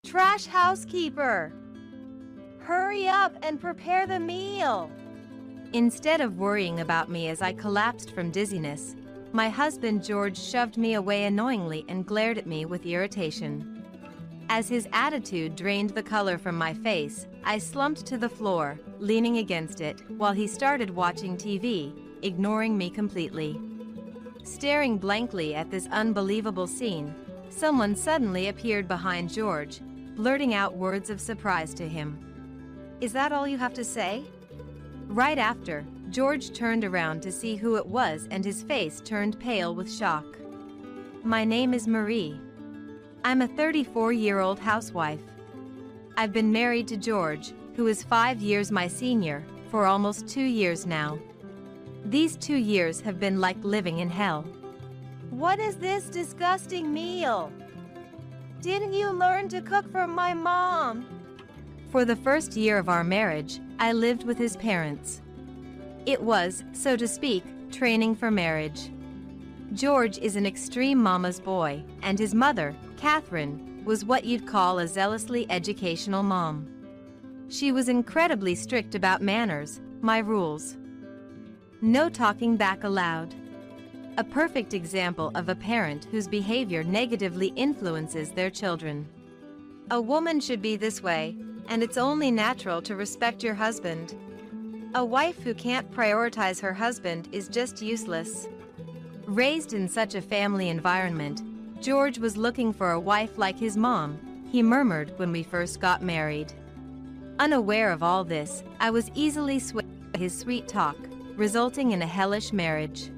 Trash housekeeper! Hurry up and prepare the meal! Instead of worrying about me as I collapsed from dizziness, my husband George shoved me away annoyingly and glared at me with irritation. As his attitude drained the color from my face, I slumped to the floor, leaning against it, while he started watching TV, ignoring me completely. Staring blankly at this unbelievable scene, someone suddenly appeared behind George, blurting out words of surprise to him. "Is that all you have to say?" Right after, George turned around to see who it was and his face turned pale with shock. "My name is Marie. I'm a 34-year-old housewife. I've been married to George, who is 5 years my senior, for almost 2 years now. These 2 years have been like living in hell." "What is this disgusting meal? Didn't you learn to cook from my mom?" For the first year of our marriage, I lived with his parents. It was, so to speak, training for marriage. George is an extreme mama's boy, and his mother, Catherine, was what you'd call a zealously educational mom. She was incredibly strict about manners, my rules. No talking back aloud. A perfect example of a parent whose behavior negatively influences their children. "A woman should be this way, and it's only natural to respect your husband. A wife who can't prioritize her husband is just useless." Raised in such a family environment, George was looking for a wife like his mom, he murmured when we first got married. Unaware of all this, I was easily swayed by his sweet talk, resulting in a hellish marriage.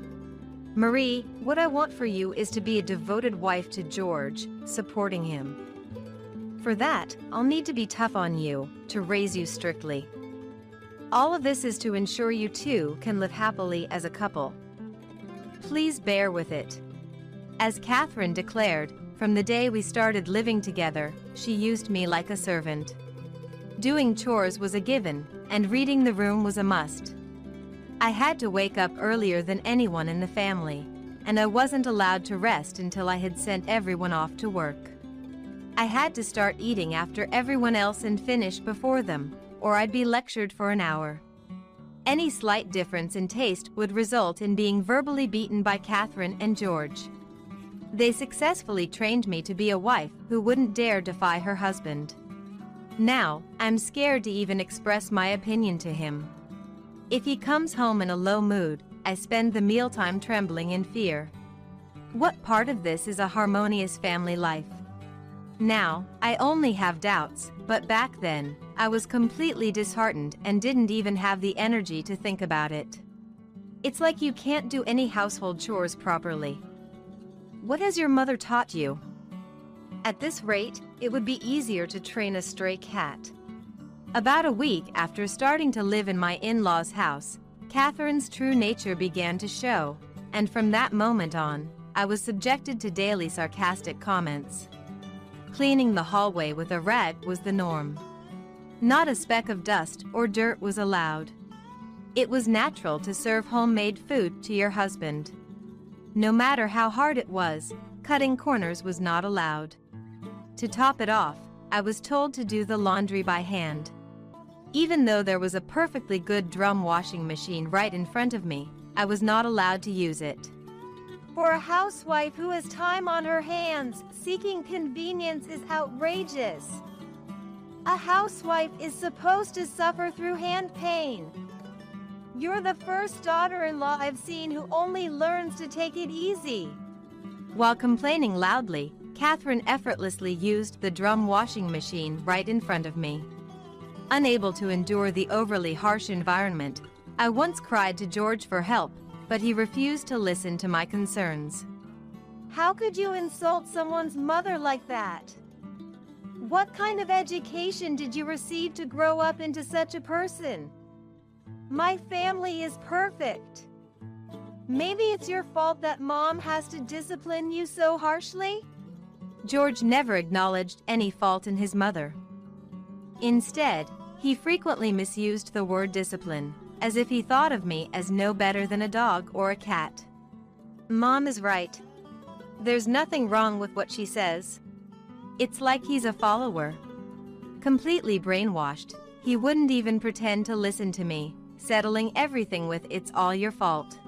"Marie, what I want for you is to be a devoted wife to George, supporting him. For that, I'll need to be tough on you, to raise you strictly. All of this is to ensure you two can live happily as a couple. Please bear with it." As Catherine declared, from the day we started living together, she used me like a servant. Doing chores was a given, and reading the room was a must. I had to wake up earlier than anyone in the family, and I wasn't allowed to rest until I had sent everyone off to work. I had to start eating after everyone else and finish before them, or I'd be lectured for an hour. Any slight difference in taste would result in being verbally beaten by Catherine and George. They successfully trained me to be a wife who wouldn't dare defy her husband. Now, I'm scared to even express my opinion to him. If he comes home in a low mood, I spend the mealtime trembling in fear. What part of this is a harmonious family life? Now, I only have doubts, but back then, I was completely disheartened and didn't even have the energy to think about it. It's like you can't do any household chores properly. What has your mother taught you? At this rate, it would be easier to train a stray cat. About a week after starting to live in my in-laws' house, Catherine's true nature began to show, and from that moment on, I was subjected to daily sarcastic comments. Cleaning the hallway with a rag was the norm. Not a speck of dust or dirt was allowed. It was natural to serve homemade food to your husband. No matter how hard it was, cutting corners was not allowed. To top it off, I was told to do the laundry by hand. Even though there was a perfectly good drum washing machine right in front of me, I was not allowed to use it. For a housewife who has time on her hands, seeking convenience is outrageous. A housewife is supposed to suffer through hand pain. You're the first daughter-in-law I've seen who only learns to take it easy. While complaining loudly, Catherine effortlessly used the drum washing machine right in front of me. Unable to endure the overly harsh environment, I once cried to George for help, but he refused to listen to my concerns. How could you insult someone's mother like that? What kind of education did you receive to grow up into such a person? My family is perfect. Maybe it's your fault that mom has to discipline you so harshly? George never acknowledged any fault in his mother. Instead, he frequently misused the word discipline, as if he thought of me as no better than a dog or a cat. Mom is right. There's nothing wrong with what she says. It's like he's a follower. Completely brainwashed, he wouldn't even pretend to listen to me, settling everything with "it's all your fault."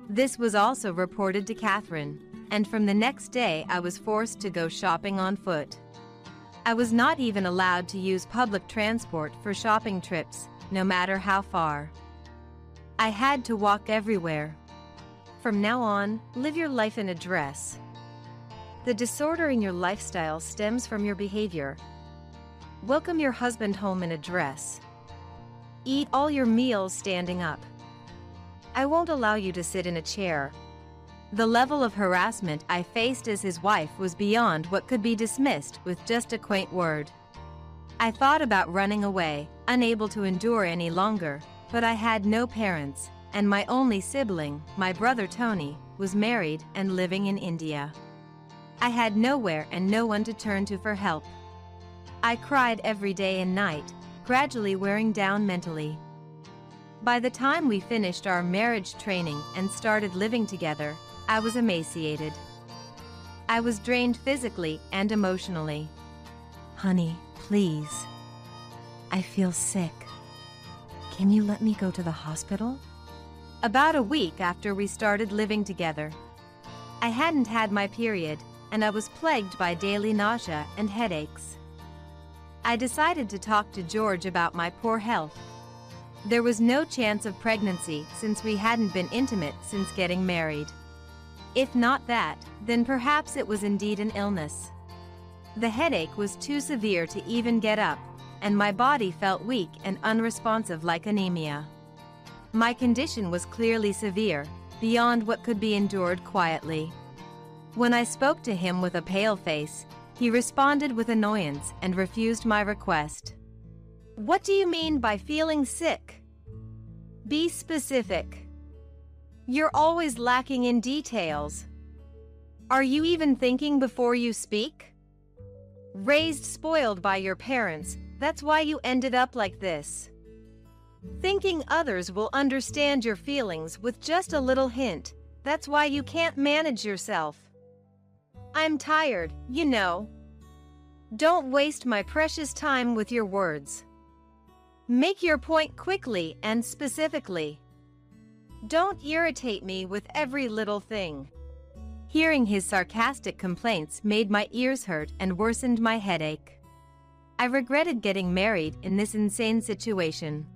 This was also reported to Catherine, and from the next day I was forced to go shopping on foot. I was not even allowed to use public transport for shopping trips, no matter how far. I had to walk everywhere. From now on, live your life in a dress. The disorder in your lifestyle stems from your behavior. Welcome your husband home in a dress. Eat all your meals standing up. I won't allow you to sit in a chair. The level of harassment I faced as his wife was beyond what could be dismissed with just a quaint word. I thought about running away, unable to endure any longer, but I had no parents, and my only sibling, my brother Tony, was married and living in India. I had nowhere and no one to turn to for help. I cried every day and night, gradually wearing down mentally. By the time we finished our marriage training and started living together, I was emaciated. I was drained physically and emotionally. Honey, please. I feel sick. Can you let me go to the hospital? About a week after we started living together. I hadn't had my period, and I was plagued by daily nausea and headaches. I decided to talk to George about my poor health. There was no chance of pregnancy since we hadn't been intimate since getting married. If not that, then perhaps it was indeed an illness. The headache was too severe to even get up, and my body felt weak and unresponsive like anemia. My condition was clearly severe, beyond what could be endured quietly. When I spoke to him with a pale face, he responded with annoyance and refused my request. "What do you mean by feeling sick? Be specific. You're always lacking in details. Are you even thinking before you speak? Raised spoiled by your parents, that's why you ended up like this. Thinking others will understand your feelings with just a little hint, that's why you can't manage yourself. I'm tired, you know. Don't waste my precious time with your words. Make your point quickly and specifically. Don't irritate me with every little thing." Hearing his sarcastic complaints made my ears hurt and worsened my headache. I regretted getting married in this insane situation.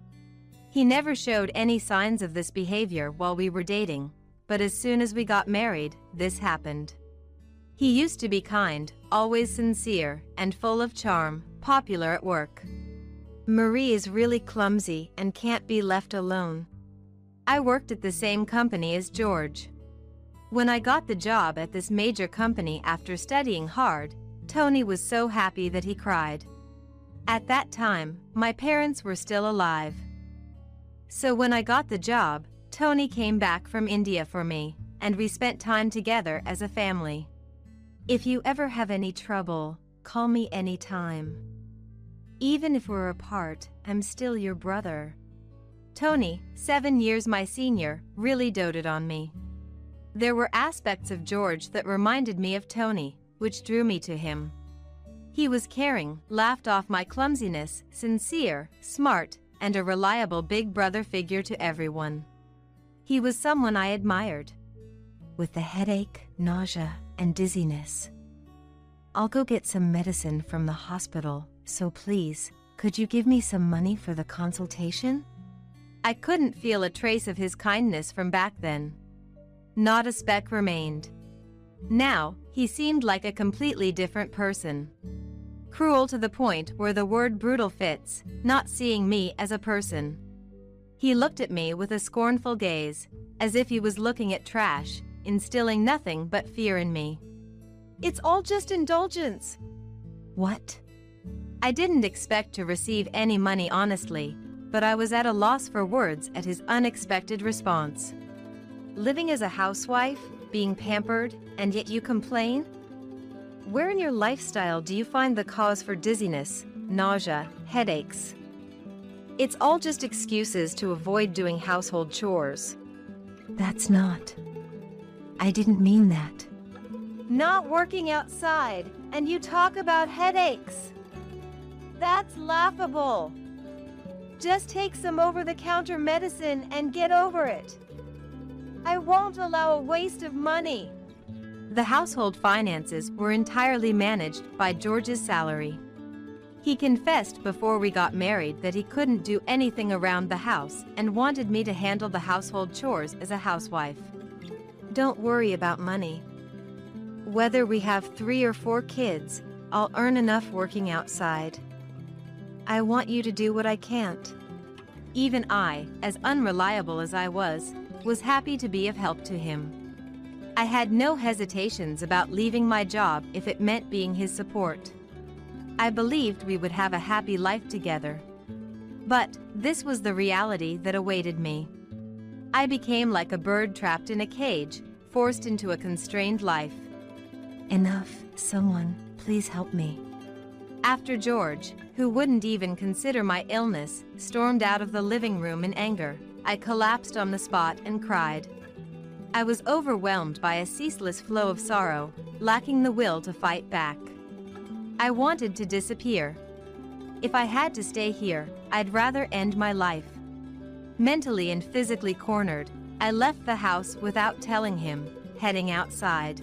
He never showed any signs of this behavior while we were dating, but as soon as we got married, this happened. He used to be kind, always sincere, and full of charm, popular at work. "Marie is really clumsy and can't be left alone." I worked at the same company as George. When I got the job at this major company after studying hard, Tony was so happy that he cried. At that time, my parents were still alive. So when I got the job, Tony came back from India for me, and we spent time together as a family. "If you ever have any trouble, call me anytime. Even if we're apart, I'm still your brother." Tony, 7 years my senior, really doted on me. There were aspects of George that reminded me of Tony, which drew me to him. He was caring, laughed off my clumsiness, sincere, smart, and a reliable big brother figure to everyone. He was someone I admired. With the headache, nausea, and dizziness, I'll go get some medicine from the hospital, so please, could you give me some money for the consultation? I couldn't feel a trace of his kindness from back then. Not a speck remained. Now, he seemed like a completely different person. Cruel to the point where the word brutal fits, not seeing me as a person. He looked at me with a scornful gaze, as if he was looking at trash, instilling nothing but fear in me. "It's all just indulgence." What? I didn't expect to receive any money honestly, but I was at a loss for words at his unexpected response. "Living as a housewife, being pampered, and yet you complain? Where in your lifestyle do you find the cause for dizziness, nausea, headaches? It's all just excuses to avoid doing household chores." That's not. I didn't mean that. Not working outside, And you talk about headaches. That's laughable. Just take some over-the-counter medicine and get over it. I won't allow a waste of money. The household finances were entirely managed by George's salary. He confessed before we got married that he couldn't do anything around the house and wanted me to handle the household chores as a housewife. Don't worry about money. Whether we have 3 or 4 kids, I'll earn enough working outside. I want you to do what I can't. Even I, as unreliable as I was happy to be of help to him. I had no hesitations about leaving my job if it meant being his support. I believed we would have a happy life together. But this was the reality that awaited me. I became like a bird trapped in a cage, forced into a constrained life. Enough, someone, please help me. After George, who wouldn't even consider my illness, stormed out of the living room in anger, I collapsed on the spot and cried. I was overwhelmed by a ceaseless flow of sorrow, lacking the will to fight back. I wanted to disappear. If I had to stay here, I'd rather end my life. Mentally and physically cornered, I left the house without telling him, heading outside.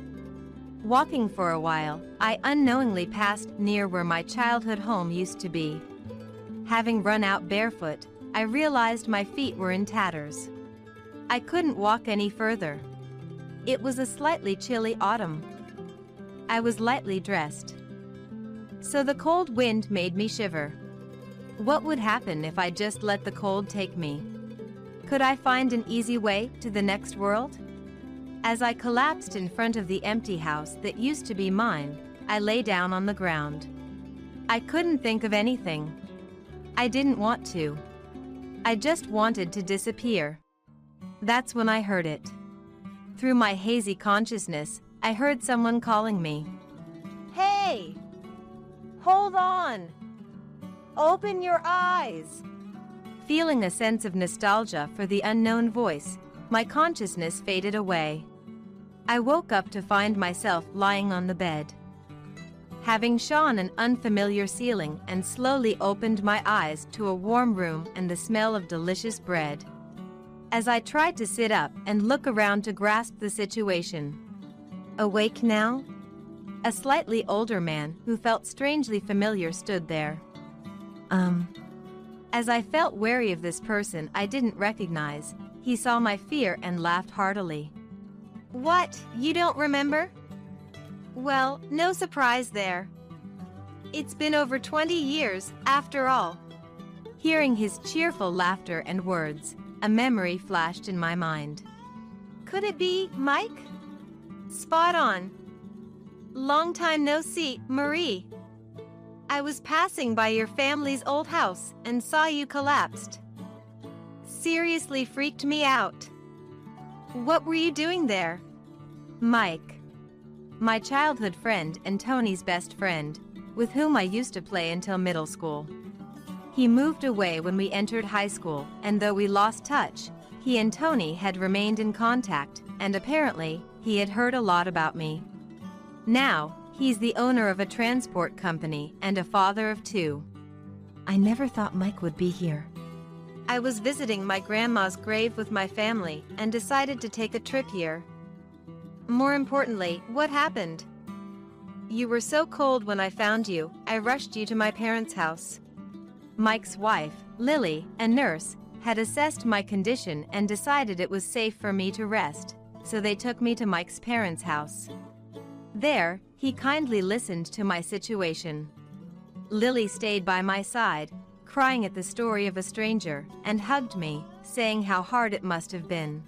Walking for a while, I unknowingly passed near where my childhood home used to be. Having run out barefoot, I realized my feet were in tatters. I couldn't walk any further. It was a slightly chilly autumn. I was lightly dressed, so the cold wind made me shiver. What would happen if I just let the cold take me? Could I find an easy way to the next world? As I collapsed in front of the empty house that used to be mine, I lay down on the ground. I couldn't think of anything. I didn't want to. I just wanted to disappear. That's when I heard it. Through my hazy consciousness, I heard someone calling me. Hey! Hold on! Open your eyes! Feeling a sense of nostalgia for the unknown voice, my consciousness faded away. I woke up to find myself lying on the bed. Having shone an unfamiliar ceiling and slowly opened my eyes to a warm room and the smell of delicious bread. As I tried to sit up and look around to grasp the situation. Awake now? A slightly older man who felt strangely familiar stood there. As I felt wary of this person I didn't recognize, he saw my fear and laughed heartily. What, you don't remember? Well, no surprise there. It's been over 20 years, after all. Hearing his cheerful laughter and words, a memory flashed in my mind. Could it be Mike? Spot on. Long time no see, Marie. I was passing by your family's old house and saw you collapsed. Seriously freaked me out. What were you doing there? Mike. My childhood friend and Tony's best friend, with whom I used to play until middle school. He moved away when we entered high school, and though we lost touch, he and Tony had remained in contact, and apparently, he had heard a lot about me. Now, he's the owner of a transport company and a father of 2. I never thought Mike would be here. I was visiting my grandma's grave with my family and decided to take a trip here. More importantly, what happened? You were so cold when I found you, I rushed you to my parents' house. Mike's wife, Lily, a nurse, had assessed my condition and decided it was safe for me to rest, so they took me to Mike's parents' house. There, he kindly listened to my situation. Lily stayed by my side, crying at the story of a stranger, and hugged me, saying how hard it must have been.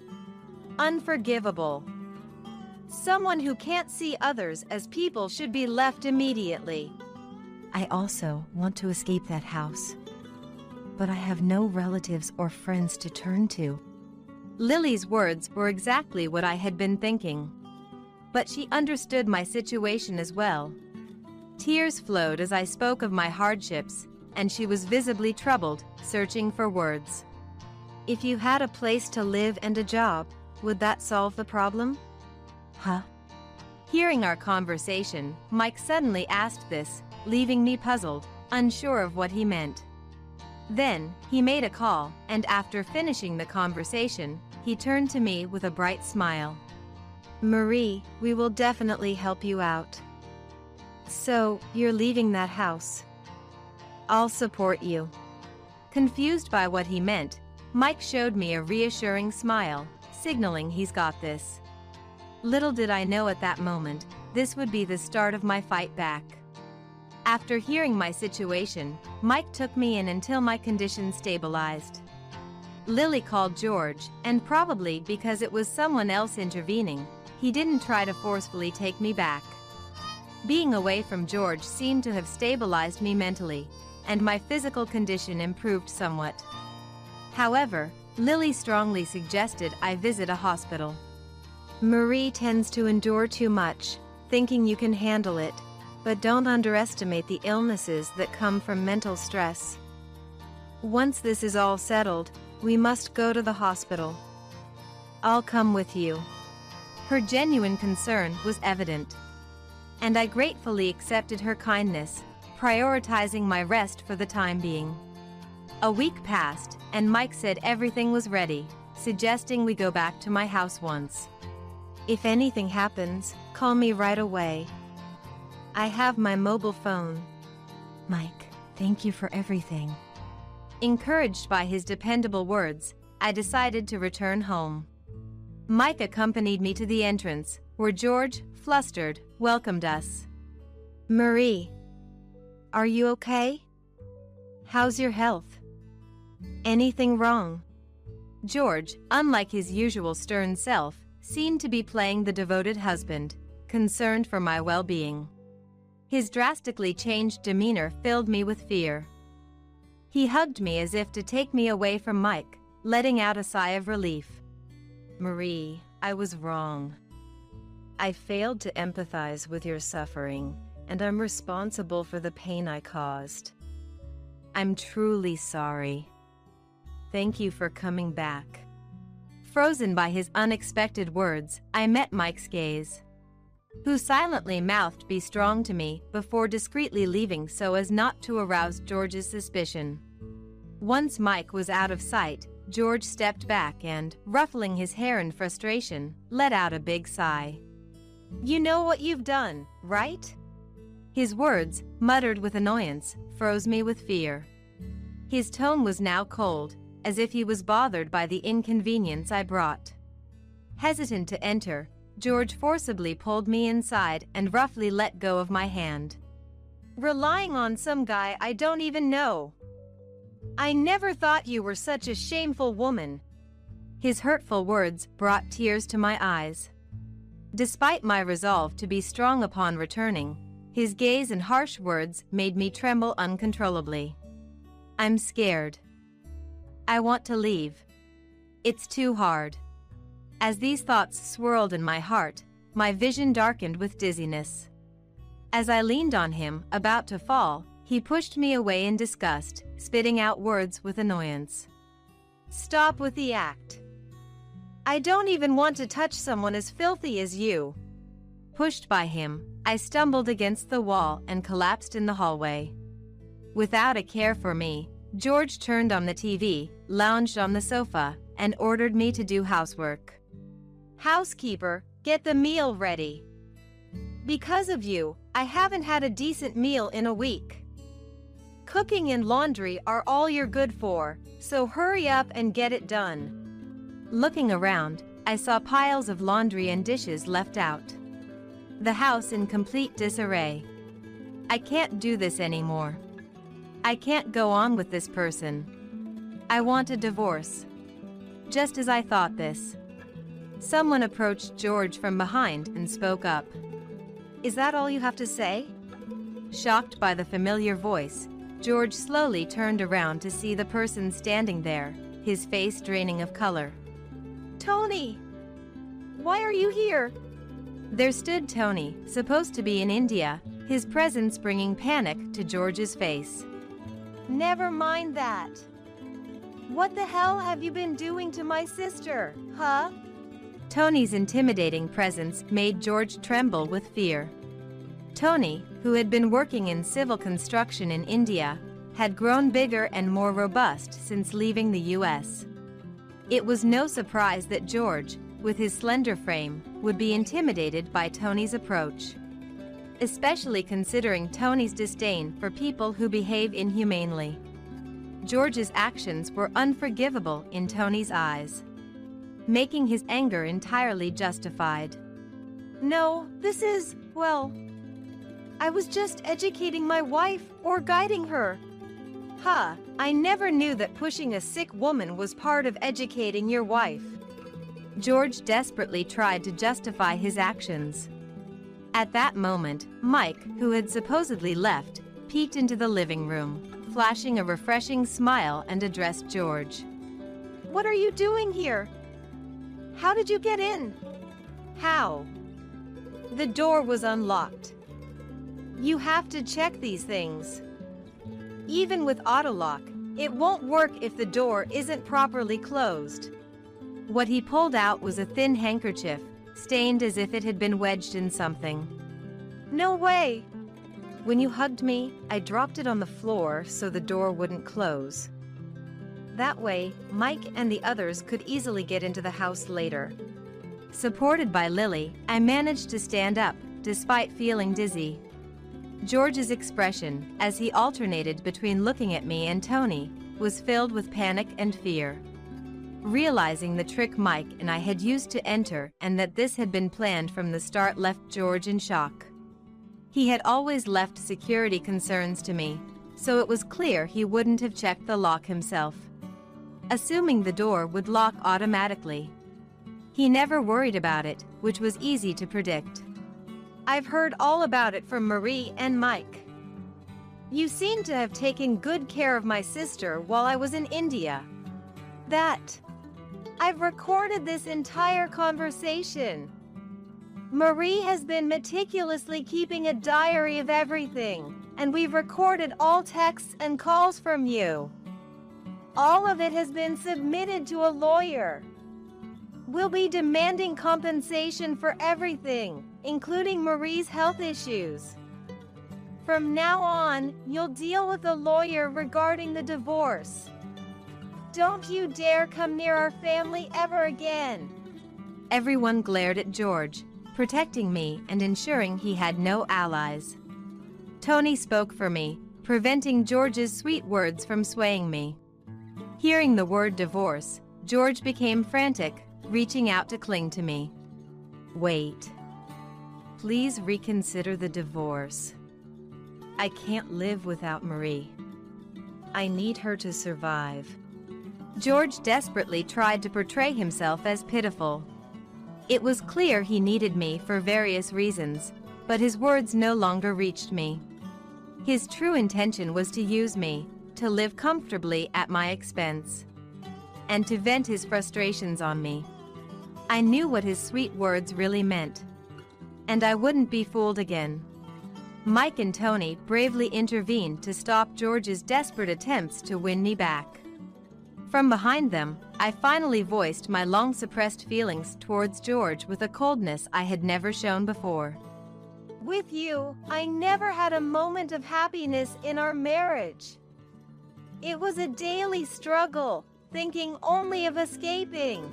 Unforgivable. Someone who can't see others as people should be left immediately. I also want to escape that house. But I have no relatives or friends to turn to. Lily's words were exactly what I had been thinking. But she understood my situation as well. Tears flowed as I spoke of my hardships, and she was visibly troubled, searching for words. If you had a place to live and a job, would that solve the problem? Huh? Hearing our conversation, Mike suddenly asked this, leaving me puzzled, unsure of what he meant. Then, he made a call, and after finishing the conversation, he turned to me with a bright smile. "Marie, we will definitely help you out. So, you're leaving that house? I'll support you." Confused by what he meant, Mike showed me a reassuring smile, signaling he's got this. Little did I know at that moment, this would be the start of my fight back. After hearing my situation, Mike took me in until my condition stabilized. Lily called George, and probably because it was someone else intervening, he didn't try to forcefully take me back. Being away from George seemed to have stabilized me mentally, and my physical condition improved somewhat. However, Lily strongly suggested I visit a hospital. "Marie tends to endure too much, thinking you can handle it, but don't underestimate the illnesses that come from mental stress. Once this is all settled, we must go to the hospital. I'll come with you." Her genuine concern was evident, and I gratefully accepted her kindness, prioritizing my rest for the time being. A week passed, and Mike said everything was ready, suggesting we go back to my house once. "If anything happens, call me right away. I have my mobile phone." "Mike, thank you for everything." Encouraged by his dependable words, I decided to return home. Mike accompanied me to the entrance, where George, flustered, welcomed us. "Marie, are you okay? How's your health? Anything wrong?" George, unlike his usual stern self, seemed to be playing the devoted husband, concerned for my well-being. His drastically changed demeanor filled me with fear. He hugged me as if to take me away from Mike, letting out a sigh of relief. "Marie, I was wrong. I failed to empathize with your suffering, and I'm responsible for the pain I caused. I'm truly sorry. Thank you for coming back." Frozen by his unexpected words, I met Mike's gaze, who silently mouthed "Be strong" to me before discreetly leaving so as not to arouse George's suspicion. Once Mike was out of sight, George stepped back and, ruffling his hair in frustration, let out a big sigh. "You know what you've done, right?" His words, muttered with annoyance, froze me with fear. His tone was now cold, as if he was bothered by the inconvenience I brought. Hesitant to enter, George forcibly pulled me inside and roughly let go of my hand. "Relying on some guy I don't even know. I never thought you were such a shameful woman." His hurtful words brought tears to my eyes. Despite my resolve to be strong upon returning, his gaze and harsh words made me tremble uncontrollably. "I'm scared. I want to leave. It's too hard." As these thoughts swirled in my heart, my vision darkened with dizziness. As I leaned on him, about to fall, he pushed me away in disgust, spitting out words with annoyance. "Stop with the act. I don't even want to touch someone as filthy as you." Pushed by him, I stumbled against the wall and collapsed in the hallway. Without a care for me, George turned on the TV, lounged on the sofa, and ordered me to do housework. "Housekeeper, get the meal ready. Because of you, I haven't had a decent meal in a week. Cooking and laundry are all you're good for, so hurry up and get it done." Looking around, I saw piles of laundry and dishes left out. The house in complete disarray. I can't do this anymore. I can't go on with this person. I want a divorce. Just as I thought this, someone approached George from behind and spoke up. "Is that all you have to say?" Shocked by the familiar voice, George slowly turned around to see the person standing there, his face draining of color. "Tony! Why are you here?" There stood Tony, supposed to be in India, his presence bringing panic to George's face. "Never mind that. What the hell have you been doing to my sister, huh? Tony's intimidating presence made George tremble with fear. Tony, who had been working in civil construction in India, had grown bigger and more robust since leaving the US. It was no surprise that George, with his slender frame, would be intimidated by Tony's approach. Especially considering Tony's disdain for people who behave inhumanely. George's actions were unforgivable in Tony's eyes, making his anger entirely justified. No, this is, well, I was just educating my wife or guiding her. Huh, I never knew that pushing a sick woman was part of educating your wife. George desperately tried to justify his actions. At that moment, Mike, who had supposedly left, peeked into the living room, flashing a refreshing smile and addressed George. What are you doing here? How did you get in? How? The door was unlocked. You have to check these things. Even with autolock, it won't work if the door isn't properly closed. What he pulled out was a thin handkerchief, stained as if it had been wedged in something. No way! When you hugged me, I dropped it on the floor so the door wouldn't close. That way, Mike and the others could easily get into the house later. Supported by Lily, I managed to stand up, despite feeling dizzy. George's expression, as he alternated between looking at me and Tony, was filled with panic and fear. Realizing the trick Mike and I had used to enter and that this had been planned from the start left George in shock. He had always left security concerns to me, so it was clear he wouldn't have checked the lock himself, assuming the door would lock automatically. He never worried about it, which was easy to predict. I've heard all about it from Marie and Mike. You seem to have taken good care of my sister while I was in India. I've recorded this entire conversation. Marie has been meticulously keeping a diary of everything, and we've recorded all texts and calls from you. All of it has been submitted to a lawyer. We'll be demanding compensation for everything, including Marie's health issues. From now on, you'll deal with a lawyer regarding the divorce. Don't you dare come near our family ever again. Everyone glared at George, protecting me and ensuring he had no allies. Tony spoke for me, preventing George's sweet words from swaying me. Hearing the word divorce, George became frantic, reaching out to cling to me. Wait. Please reconsider the divorce. I can't live without Marie. I need her to survive. George desperately tried to portray himself as pitiful. It was clear he needed me for various reasons, but his words no longer reached me. His true intention was to use me, to live comfortably at my expense, and to vent his frustrations on me. I knew what his sweet words really meant, and I wouldn't be fooled again. Mike and Tony bravely intervened to stop George's desperate attempts to win me back. From behind them, I finally voiced my long-suppressed feelings towards George with a coldness I had never shown before. With you, I never had a moment of happiness in our marriage. It was a daily struggle, thinking only of escaping.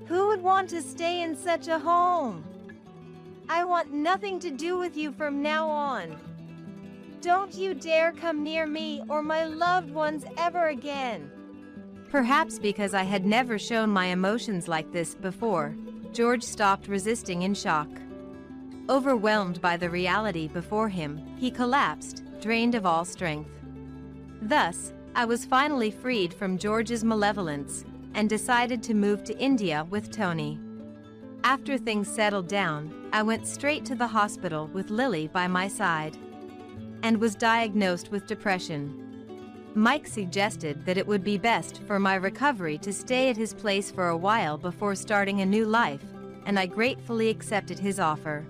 Who would want to stay in such a home? I want nothing to do with you from now on. Don't you dare come near me or my loved ones ever again. Perhaps because I had never shown my emotions like this before, George stopped resisting in shock. Overwhelmed by the reality before him, he collapsed, drained of all strength. Thus, I was finally freed from George's malevolence and decided to move to India with Tony. After things settled down, I went straight to the hospital with Lily by my side and was diagnosed with depression. Mike suggested that it would be best for my recovery to stay at his place for a while before starting a new life, and I gratefully accepted his offer.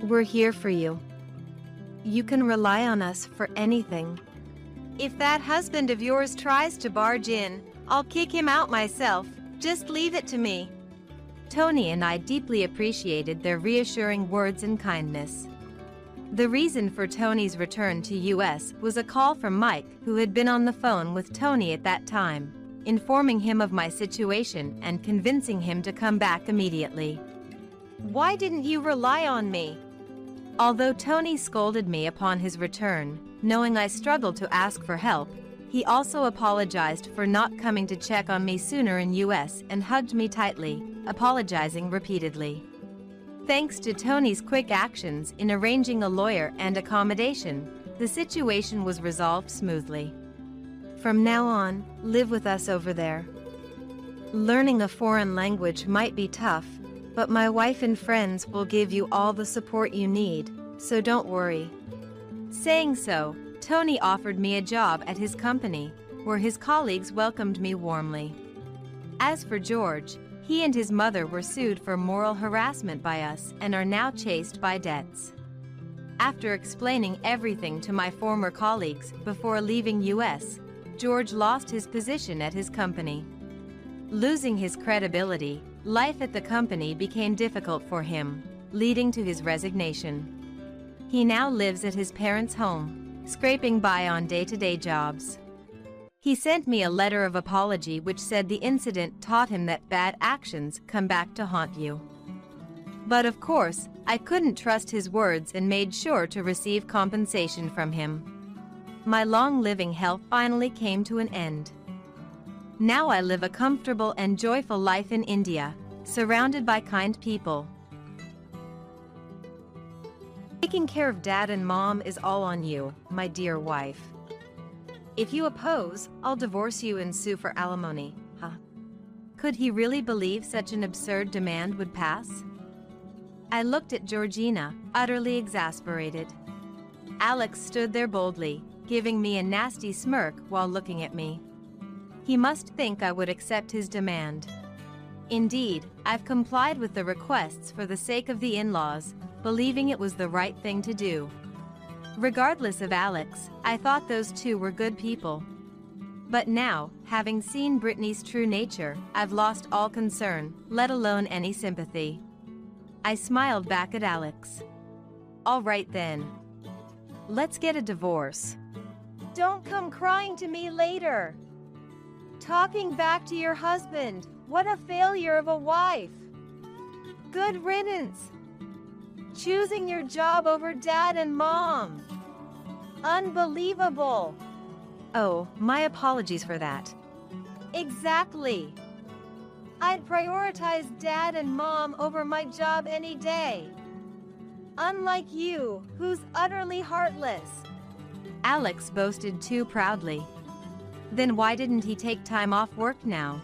We're here for you. You can rely on us for anything. If that husband of yours tries to barge in, I'll kick him out myself. Just leave it to me. Tony and I deeply appreciated their reassuring words and kindness. The reason for Tony's return to US was a call from Mike, who had been on the phone with Tony at that time, informing him of my situation and convincing him to come back immediately. Why didn't you rely on me? Although Tony scolded me upon his return, knowing I struggled to ask for help, he also apologized for not coming to check on me sooner in US and hugged me tightly, apologizing repeatedly. Thanks to Tony's quick actions in arranging a lawyer and accommodation, the situation was resolved smoothly. From now on, live with us over there. Learning a foreign language might be tough, but my wife and friends will give you all the support you need, so don't worry. Saying so, Tony offered me a job at his company, where his colleagues welcomed me warmly. As for George, he and his mother were sued for moral harassment by us and are now chased by debts. After explaining everything to my former colleagues before leaving US, George lost his position at his company. Losing his credibility, life at the company became difficult for him, leading to his resignation. He now lives at his parents' home, scraping by on day-to-day jobs. He sent me a letter of apology which said the incident taught him that bad actions come back to haunt you. But of course, I couldn't trust his words and made sure to receive compensation from him. My long-living hell finally came to an end. Now I live a comfortable and joyful life in India, surrounded by kind people. Taking care of Dad and Mom is all on you, my dear wife. If you oppose, I'll divorce you and sue for alimony, huh? Could he really believe such an absurd demand would pass? I looked at Georgina, utterly exasperated. Alex stood there boldly, giving me a nasty smirk while looking at me. He must think I would accept his demand. Indeed, I've complied with the requests for the sake of the in-laws, believing it was the right thing to do. Regardless of Alex, I thought those two were good people. But now, having seen Brittany's true nature, I've lost all concern, let alone any sympathy. I smiled back at Alex. All right then. Let's get a divorce. Don't come crying to me later. Talking back to your husband, what a failure of a wife. Good riddance. Choosing your job over Dad and Mom. Unbelievable. Oh, my apologies for that. Exactly. I'd prioritize Dad and Mom over my job any day. Unlike you, who's utterly heartless. Alex boasted too proudly. Then why didn't he take time off work now?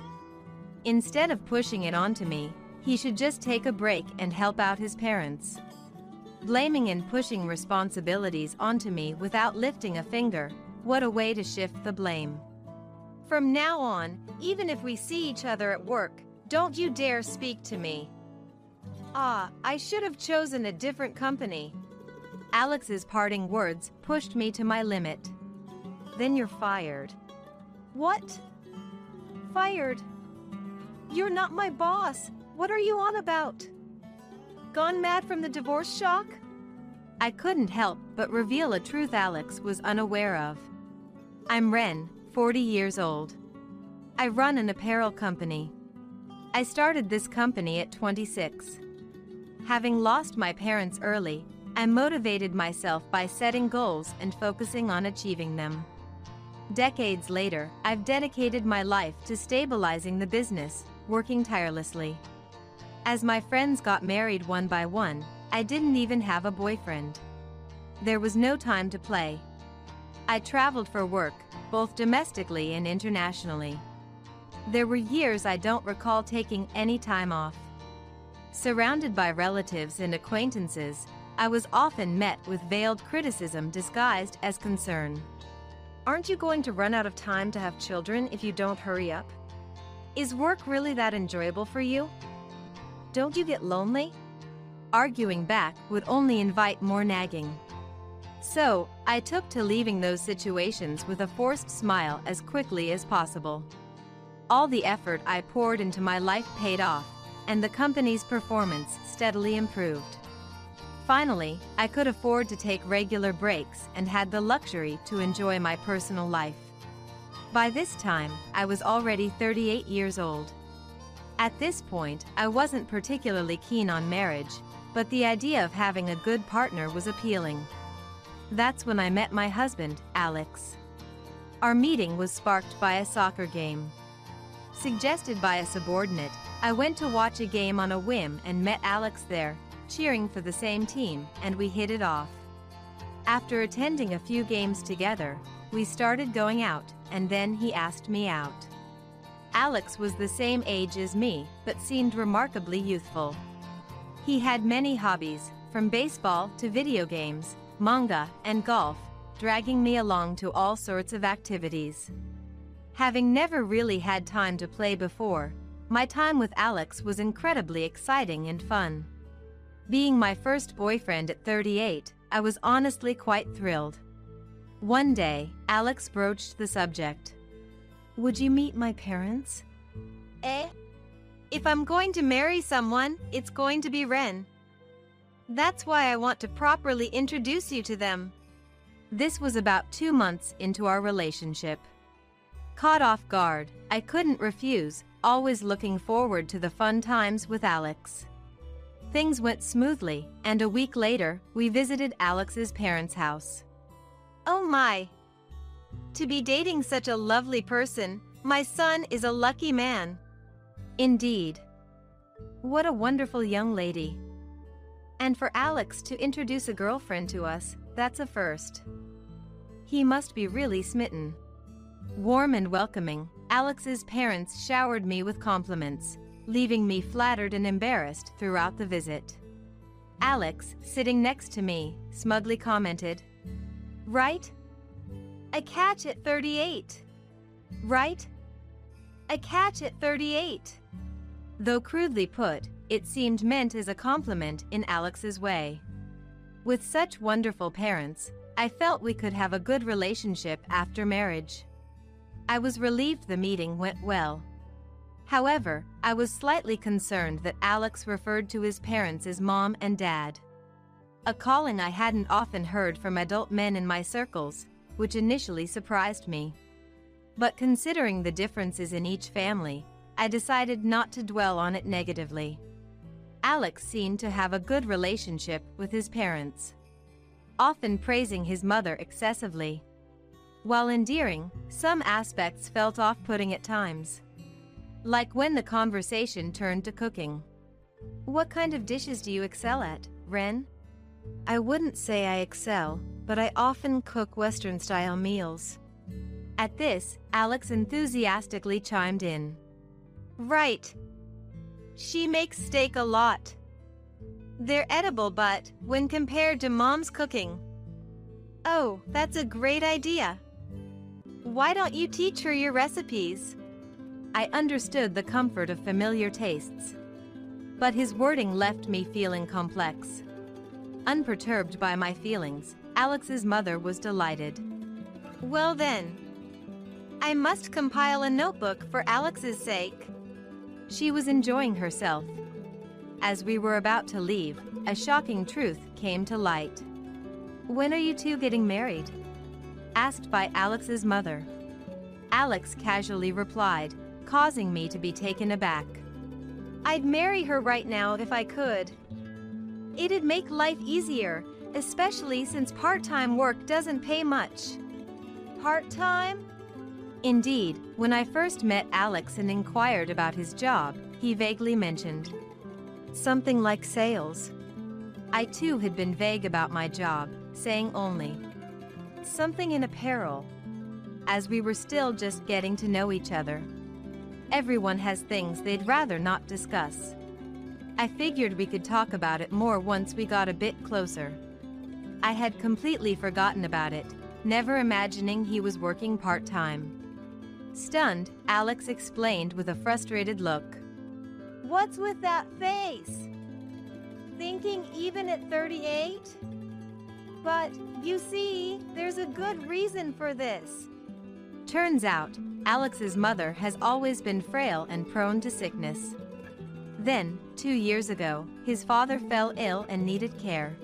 Instead of pushing it onto me, he should just take a break and help out his parents. Blaming and pushing responsibilities onto me without lifting a finger, what a way to shift the blame. From now on, even if we see each other at work, don't you dare speak to me. I should have chosen a different company. Alex's parting words pushed me to my limit. Then you're fired. What? Fired? You're not my boss. What are you on about? Gone mad from the divorce shock? I couldn't help but reveal a truth Alex was unaware of. I'm Ren, 40 years old. I run an apparel company. I started this company at 26. Having lost my parents early, I motivated myself by setting goals and focusing on achieving them. Decades later, I've dedicated my life to stabilizing the business, working tirelessly. As my friends got married one by one, I didn't even have a boyfriend. There was no time to play. I traveled for work, both domestically and internationally. There were years I don't recall taking any time off. Surrounded by relatives and acquaintances, I was often met with veiled criticism disguised as concern. Aren't you going to run out of time to have children if you don't hurry up? Is work really that enjoyable for you? Don't you get lonely? Arguing back would only invite more nagging. So, I took to leaving those situations with a forced smile as quickly as possible. All the effort I poured into my life paid off, and the company's performance steadily improved. Finally, I could afford to take regular breaks and had the luxury to enjoy my personal life. By this time, I was already 38 years old. At this point, I wasn't particularly keen on marriage, but the idea of having a good partner was appealing. That's when I met my husband, Alex. Our meeting was sparked by a soccer game. Suggested by a subordinate, I went to watch a game on a whim and met Alex there, cheering for the same team, and we hit it off. After attending a few games together, we started going out, and then he asked me out. Alex was the same age as me, but seemed remarkably youthful. He had many hobbies, from baseball to video games, manga, and golf, dragging me along to all sorts of activities. Having never really had time to play before, my time with Alex was incredibly exciting and fun. Being my first boyfriend at 38, I was honestly quite thrilled. One day, Alex broached the subject. "Would you meet my parents?" If I'm going to marry someone, it's going to be Ren. That's why I want to properly introduce you to them. This was about 2 months into our relationship. Caught off guard, I couldn't refuse, always looking forward to the fun times with Alex. Things went smoothly, and a week later, we visited Alex's parents' house. Oh my! To be dating such a lovely person, my son is a lucky man. Indeed. What a wonderful young lady. And for Alex to introduce a girlfriend to us, that's a first. He must be really smitten. Warm and welcoming, Alex's parents showered me with compliments, leaving me flattered and embarrassed throughout the visit. Alex, sitting next to me, smugly commented, "Right? A catch at 38. Right? A catch at 38. Though crudely put, it seemed meant as a compliment in Alex's way. With such wonderful parents, I felt we could have a good relationship after marriage. I was relieved the meeting went well. However, I was slightly concerned that Alex referred to his parents as mom and dad. A calling I hadn't often heard from adult men in my circles, which initially surprised me. But considering the differences in each family, I decided not to dwell on it negatively. Alex seemed to have a good relationship with his parents, often praising his mother excessively. While endearing, some aspects felt off-putting at times. Like when the conversation turned to cooking. "What kind of dishes do you excel at, Ren?" "I wouldn't say I excel, but I often cook Western-style meals." At this, Alex enthusiastically chimed in. "Right. She makes steak a lot. They're edible, but when compared to Mom's cooking. Oh, that's a great idea. Why don't you teach her your recipes?" I understood the comfort of familiar tastes. But his wording left me feeling complex. Unperturbed by my feelings, Alex's mother was delighted. "Well then, I must compile a notebook for Alex's sake." She was enjoying herself. As we were about to leave, a shocking truth came to light. "When are you two getting married?" asked by Alex's mother. Alex casually replied, causing me to be taken aback. "I'd marry her right now if I could. It'd make life easier, especially since part-time work doesn't pay much." "Part-time?" Indeed, when I first met Alex and inquired about his job, he vaguely mentioned something like sales. I too had been vague about my job, saying only something in apparel, as we were still just getting to know each other. Everyone has things they'd rather not discuss. I figured we could talk about it more once we got a bit closer. I had completely forgotten about it, never imagining he was working part-time. Stunned, Alex explained with a frustrated look. "What's with that face? Thinking even at 38? But, you see, there's a good reason for this." Turns out, Alex's mother has always been frail and prone to sickness. Then, 2 years ago, his father fell ill and needed care.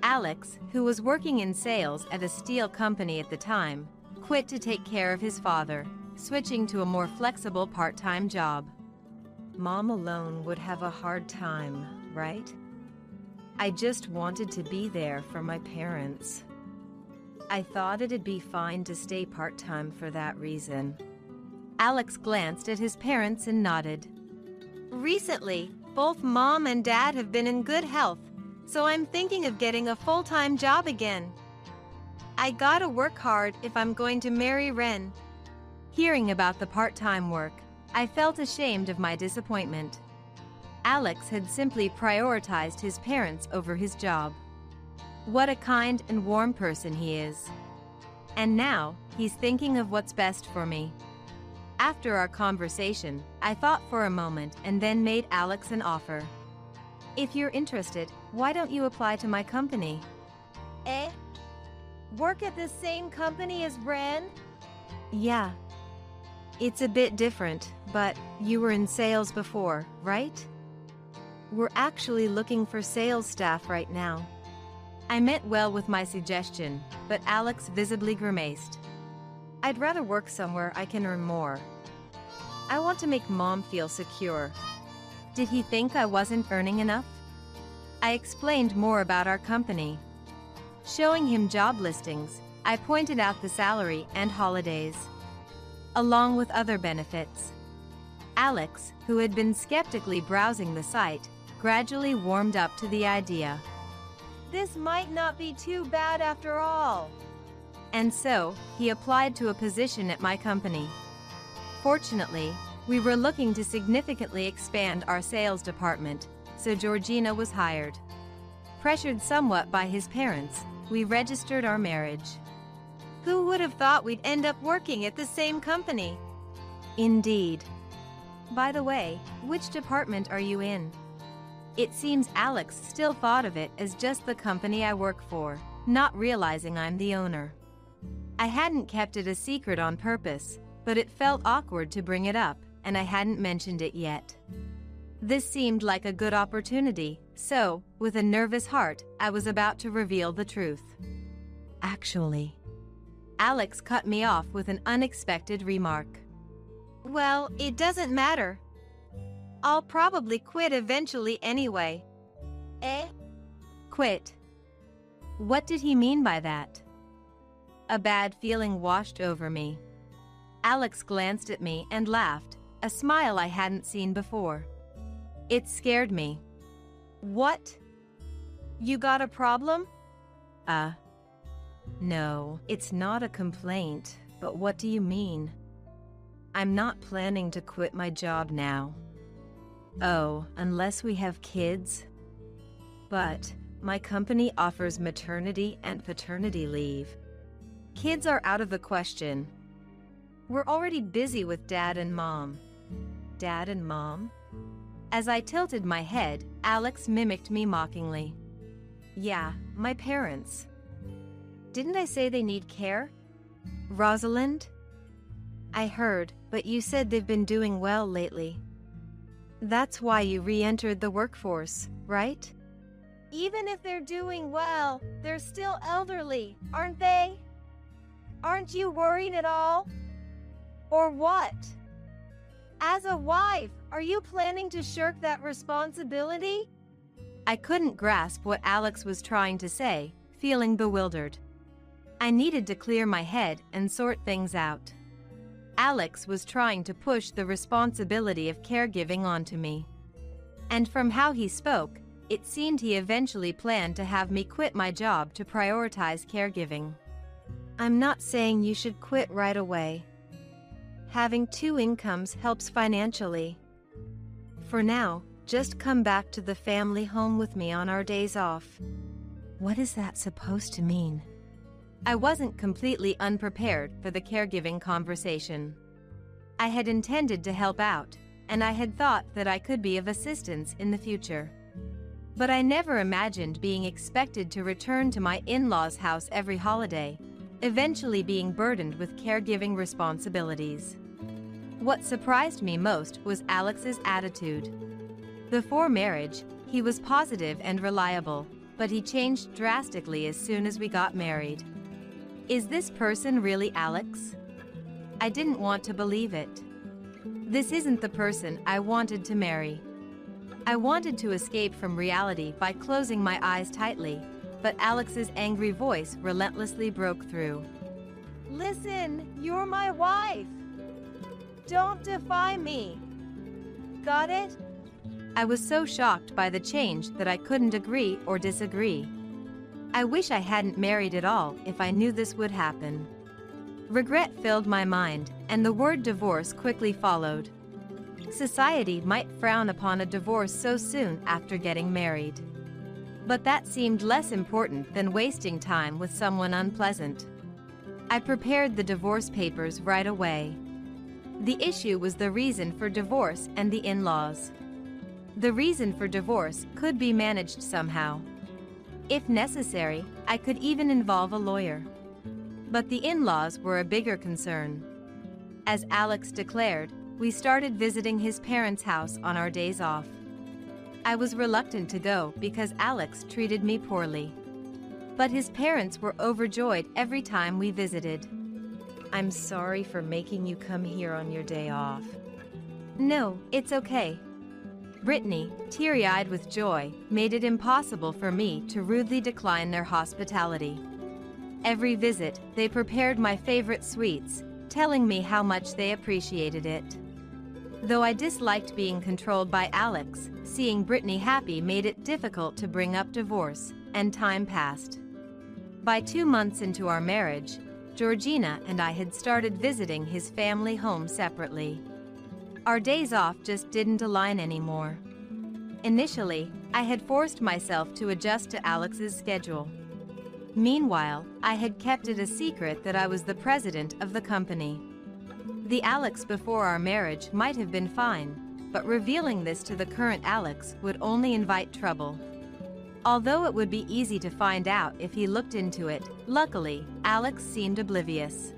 Alex, who was working in sales at a steel company at the time, quit to take care of his father, switching to a more flexible part-time job. Mom alone would have a hard time, right? I just wanted to be there for my parents. I thought it'd be fine to stay part-time for that reason. Alex glanced at his parents and nodded. Recently, both Mom and Dad have been in good health, so I'm thinking of getting a full-time job again. I gotta work hard if I'm going to marry Ren. Hearing about the part-time work, I felt ashamed of my disappointment. Alex had simply prioritized his parents over his job. What a kind and warm person he is. And now, he's thinking of what's best for me. After our conversation, I thought for a moment and then made Alex an offer. If you're interested, why don't you apply to my company? Eh? Work at the same company as Ren? Yeah. It's a bit different, but you were in sales before, right? We're actually looking for sales staff right now. I meant well with my suggestion, but Alex visibly grimaced. I'd rather work somewhere I can earn more. I want to make Mom feel secure. Did he think I wasn't earning enough? I explained more about our company. Showing him job listings, I pointed out the salary and holidays, along with other benefits. Alex, who had been skeptically browsing the site, gradually warmed up to the idea. This might not be too bad after all. And so, he applied to a position at my company. Fortunately, we were looking to significantly expand our sales department, so Georgina was hired. Pressured somewhat by his parents, we registered our marriage. Who would have thought we'd end up working at the same company? Indeed. By the way, which department are you in? It seems Alex still thought of it as just the company I work for, not realizing I'm the owner. I hadn't kept it a secret on purpose, but it felt awkward to bring it up, and I hadn't mentioned it yet. This seemed like a good opportunity, so, with a nervous heart, I was about to reveal the truth. Actually, Alex cut me off with an unexpected remark. Well, it doesn't matter. I'll probably quit eventually anyway. Eh? Quit. What did he mean by that? A bad feeling washed over me. Alex glanced at me and laughed, a smile I hadn't seen before. It scared me. What? You got a problem? No, it's not a complaint, but what do you mean? I'm not planning to quit my job now. Oh, unless we have kids. But my company offers maternity and paternity leave. Kids are out of the question. We're already busy with Dad and Mom. Dad and Mom? As I tilted my head, Alex mimicked me mockingly. Yeah, my parents. Didn't I say they need care? Rosalind? I heard, but you said they've been doing well lately. That's why you re-entered the workforce, right? Even if they're doing well, they're still elderly, aren't they? Aren't you worried at all? Or what? As a wife, are you planning to shirk that responsibility? I couldn't grasp what Alex was trying to say, feeling bewildered. I needed to clear my head and sort things out. Alex was trying to push the responsibility of caregiving onto me. And from how he spoke, it seemed he eventually planned to have me quit my job to prioritize caregiving. I'm not saying you should quit right away. Having 2 incomes helps financially. For now, just come back to the family home with me on our days off. What is that supposed to mean? I wasn't completely unprepared for the caregiving conversation. I had intended to help out, and I had thought that I could be of assistance in the future. But I never imagined being expected to return to my in-laws' house every holiday, eventually being burdened with caregiving responsibilities. What surprised me most was Alex's attitude. Before marriage, he was positive and reliable, but he changed drastically as soon as we got married. Is this person really Alex? I didn't want to believe it. This isn't the person I wanted to marry. I wanted to escape from reality by closing my eyes tightly, but Alex's angry voice relentlessly broke through. Listen, you're my wife. Don't defy me. Got it? I was so shocked by the change that I couldn't agree or disagree. I wish I hadn't married at all if I knew this would happen. Regret filled my mind, and the word divorce quickly followed. Society might frown upon a divorce so soon after getting married. But that seemed less important than wasting time with someone unpleasant. I prepared the divorce papers right away. The issue was the reason for divorce and the in-laws. The reason for divorce could be managed somehow. If necessary, I could even involve a lawyer. But the in-laws were a bigger concern. As Alex declared, we started visiting his parents' house on our days off. I was reluctant to go because Alex treated me poorly. But his parents were overjoyed every time we visited. I'm sorry for making you come here on your day off. No, it's okay. Brittany, teary-eyed with joy, made it impossible for me to rudely decline their hospitality. Every visit, they prepared my favorite sweets, telling me how much they appreciated it. Though I disliked being controlled by Alex, seeing Brittany happy made it difficult to bring up divorce, and time passed. By 2 months into our marriage, Georgina and I had started visiting his family home separately. Our days off just didn't align anymore. Initially, I had forced myself to adjust to Alex's schedule. Meanwhile, I had kept it a secret that I was the president of the company. The Alex before our marriage might have been fine, but revealing this to the current Alex would only invite trouble. Although it would be easy to find out if he looked into it, luckily, Alex seemed oblivious.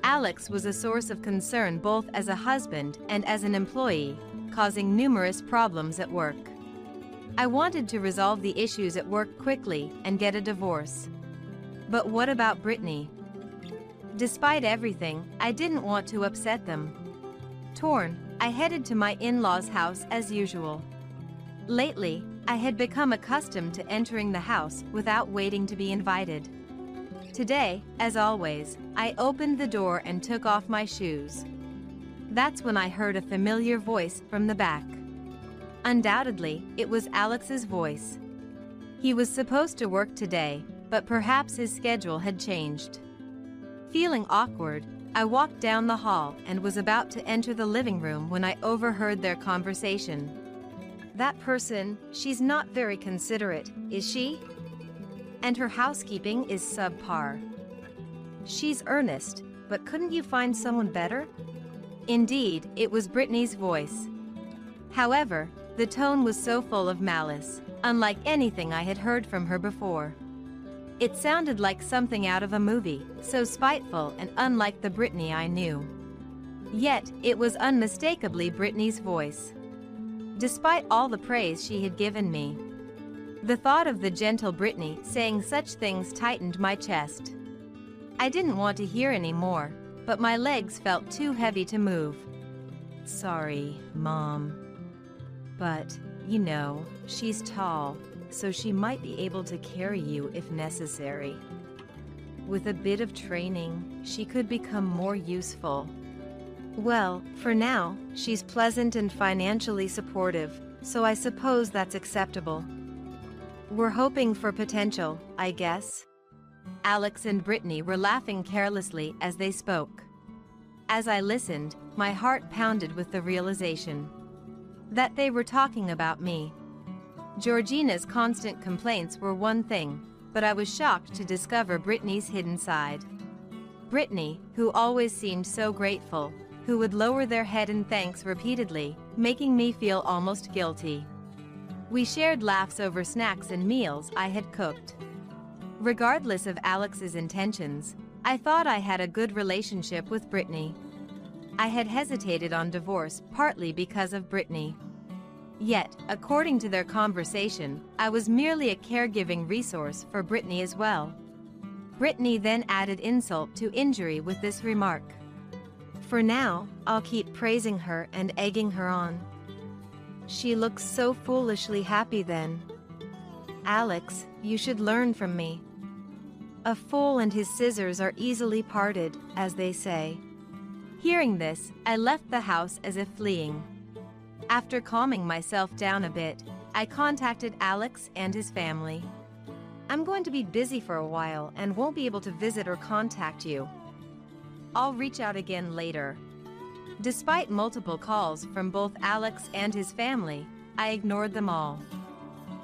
Alex was a source of concern both as a husband and as an employee, causing numerous problems at work. I wanted to resolve the issues at work quickly and get a divorce. But what about Brittany? Despite everything, I didn't want to upset them. Torn, I headed to my in-laws' house as usual. Lately, I had become accustomed to entering the house without waiting to be invited. Today, as always, I opened the door and took off my shoes. That's when I heard a familiar voice from the back. Undoubtedly, it was Alex's voice. He was supposed to work today, but perhaps his schedule had changed. Feeling awkward, I walked down the hall and was about to enter the living room when I overheard their conversation. That person, she's not very considerate, is she? And her housekeeping is subpar. She's earnest, but couldn't you find someone better? Indeed, it was Brittany's voice. However, the tone was so full of malice, unlike anything I had heard from her before. It sounded like something out of a movie, so spiteful and unlike the Brittany I knew. Yet, it was unmistakably Brittany's voice. Despite all the praise she had given me, the thought of the gentle Brittany saying such things tightened my chest. I didn't want to hear any more, but my legs felt too heavy to move. Sorry, Mom. But, you know, she's tall, so she might be able to carry you if necessary. With a bit of training, she could become more useful. Well, for now, she's pleasant and financially supportive, so I suppose that's acceptable. We're hoping for potential, I guess. Alex and Brittany were laughing carelessly as they spoke. As I listened, my heart pounded with the realization that they were talking about me. Georgina's constant complaints were one thing, but I was shocked to discover Brittany's hidden side. Brittany, who always seemed so grateful, who would lower their head in thanks repeatedly, making me feel almost guilty. We shared laughs over snacks and meals I had cooked. Regardless of Alex's intentions, I thought I had a good relationship with Brittany. I had hesitated on divorce partly because of Brittany. Yet, according to their conversation, I was merely a caregiving resource for Brittany as well. Brittany then added insult to injury with this remark. For now, I'll keep praising her and egging her on. She looks so foolishly happy then. Alex, you should learn from me. A fool and his scissors are easily parted, as they say. Hearing this, I left the house as if fleeing. After calming myself down a bit, I contacted Alex and his family. I'm going to be busy for a while and won't be able to visit or contact you. I'll reach out again later. Despite multiple calls from both Alex and his family, I ignored them all.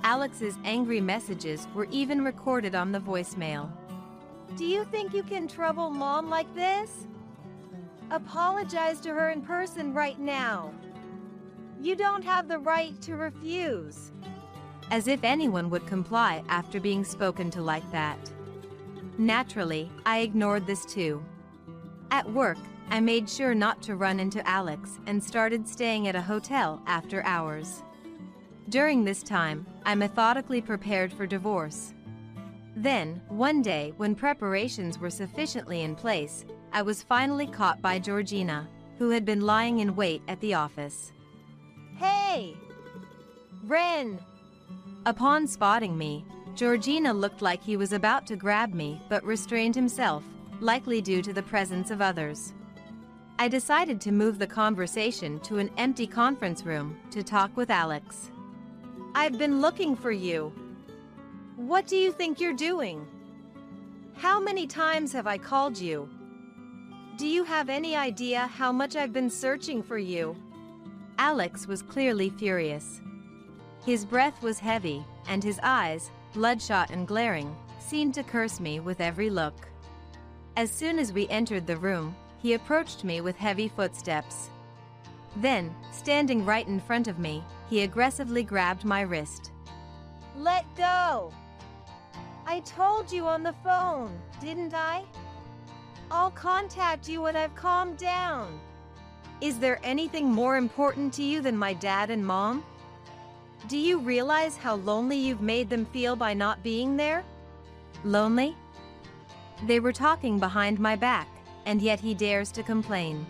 Alex's angry messages were even recorded on the voicemail. Do you think you can trouble Mom like this? Apologize to her in person right now. You don't have the right to refuse. As if anyone would comply after being spoken to like that. Naturally, I ignored this too. At work, I made sure not to run into Alex and started staying at a hotel after hours. During this time, I methodically prepared for divorce. Then, one day, when preparations were sufficiently in place, I was finally caught by Georgina, who had been lying in wait at the office. Hey! Ren! Upon spotting me, Georgina looked like he was about to grab me but restrained himself, likely due to the presence of others. I decided to move the conversation to an empty conference room to talk with Alex. I've been looking for you. What do you think you're doing? How many times have I called you? Do you have any idea how much I've been searching for you? Alex was clearly furious. His breath was heavy, and his eyes, bloodshot and glaring, seemed to curse me with every look. As soon as we entered the room, he approached me with heavy footsteps. Then, standing right in front of me, he aggressively grabbed my wrist. Let go! I told you on the phone, didn't I? I'll contact you when I've calmed down. Is there anything more important to you than my dad and mom? Do you realize how lonely you've made them feel by not being there? Lonely? They were talking behind my back, and yet he dares to complain.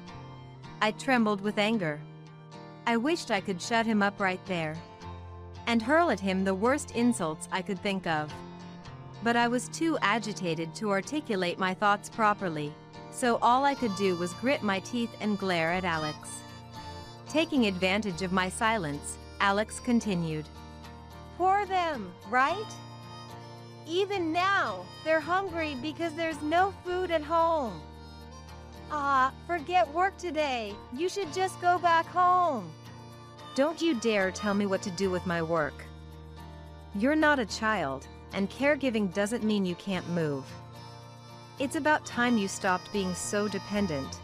I trembled with anger. I wished I could shut him up right there and hurl at him the worst insults I could think of. But I was too agitated to articulate my thoughts properly, so all I could do was grit my teeth and glare at Alex. Taking advantage of my silence, Alex continued. Pour them, right? Even now, they're hungry because there's no food at home. Forget work today. You should just go back home. Don't you dare tell me what to do with my work. You're not a child, and caregiving doesn't mean you can't move. It's about time you stopped being so dependent.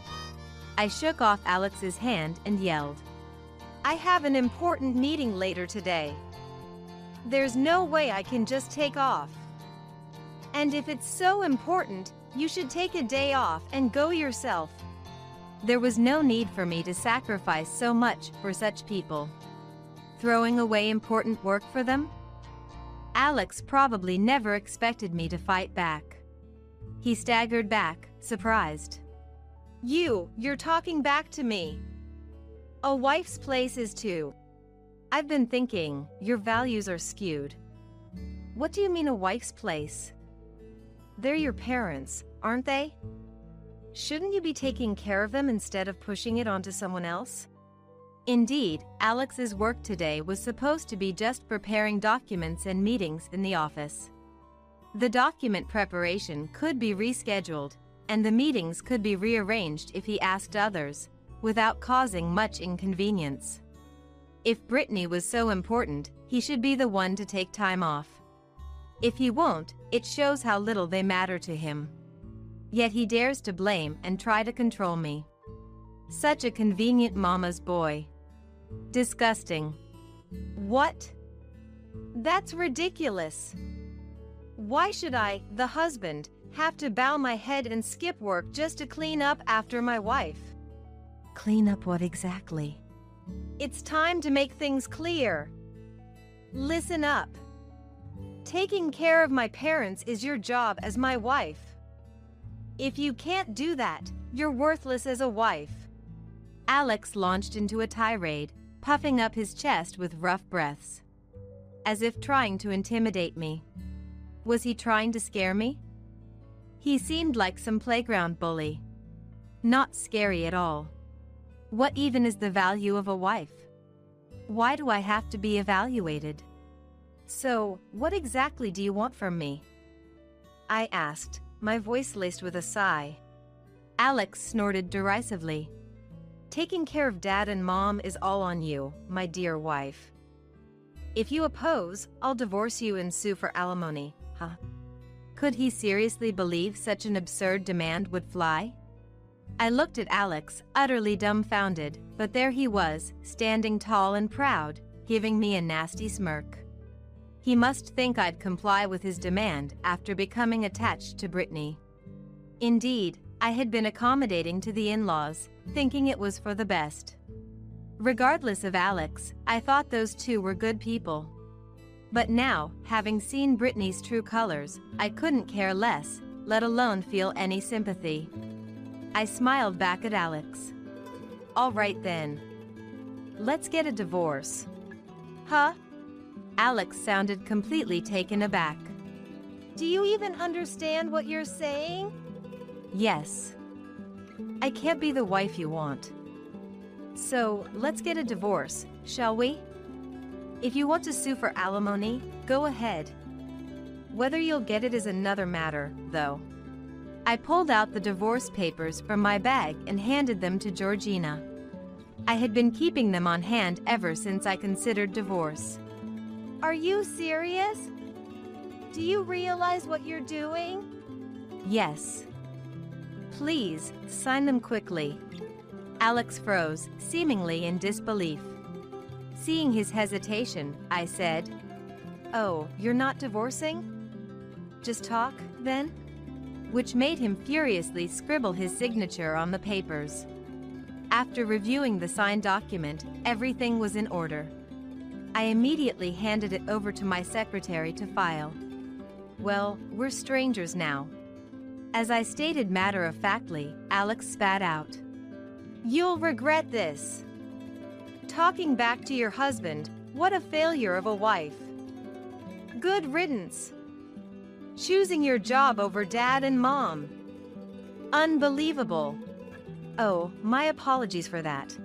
I shook off Alex's hand and yelled. I have an important meeting later today. There's no way I can just take off. And if it's so important, you should take a day off and go yourself. There was no need for me to sacrifice so much for such people. Throwing away important work for them? Alex probably never expected me to fight back. He staggered back, surprised. You're talking back to me. A wife's place is too. I've been thinking, your values are skewed. What do you mean a wife's place? They're your parents, aren't they? Shouldn't you be taking care of them instead of pushing it onto someone else? Indeed, Alex's work today was supposed to be just preparing documents and meetings in the office. The document preparation could be rescheduled, and the meetings could be rearranged if he asked others, without causing much inconvenience. If Brittany was so important, he should be the one to take time off. If he won't, it shows how little they matter to him. Yet he dares to blame and try to control me. Such a convenient mama's boy. Disgusting. What? That's ridiculous. Why should I, the husband, have to bow my head and skip work just to clean up after my wife? Clean up what exactly? It's time to make things clear. Listen up. Taking care of my parents is your job as my wife. If you can't do that, you're worthless as a wife. Alex launched into a tirade, puffing up his chest with rough breaths, as if trying to intimidate me. Was he trying to scare me? He seemed like some playground bully. Not scary at all. What even is the value of a wife? Why do I have to be evaluated? So, what exactly do you want from me? I asked, my voice laced with a sigh. Alex snorted derisively. Taking care of Dad and Mom is all on you, my dear wife. If you oppose, I'll divorce you and sue for alimony, huh? Could he seriously believe such an absurd demand would fly? I looked at Alex, utterly dumbfounded, but there he was, standing tall and proud, giving me a nasty smirk. He must think I'd comply with his demand after becoming attached to Brittany. Indeed, I had been accommodating to the in-laws, thinking it was for the best. Regardless of Alex, I thought those two were good people. But now, having seen Brittany's true colors, I couldn't care less, let alone feel any sympathy. I smiled back at Alex. All right then. Let's get a divorce. Huh? Alex sounded completely taken aback. Do you even understand what you're saying? Yes. I can't be the wife you want. So, let's get a divorce, shall we? If you want to sue for alimony, go ahead. Whether you'll get it is another matter, though. I pulled out the divorce papers from my bag and handed them to Georgina. I had been keeping them on hand ever since I considered divorce. Are you serious? Do you realize what you're doing? Yes. Please, sign them quickly. Alex froze, seemingly in disbelief. Seeing his hesitation, I said, "Oh, you're not divorcing? Just talk, then?" Which made him furiously scribble his signature on the papers. After reviewing the signed document, everything was in order. I immediately handed it over to my secretary to file. Well, we're strangers now. As I stated matter-of-factly, Alex spat out. You'll regret this. Talking back to your husband, what a failure of a wife. Good riddance. Choosing your job over Dad and Mom. Unbelievable. Oh, my apologies for that.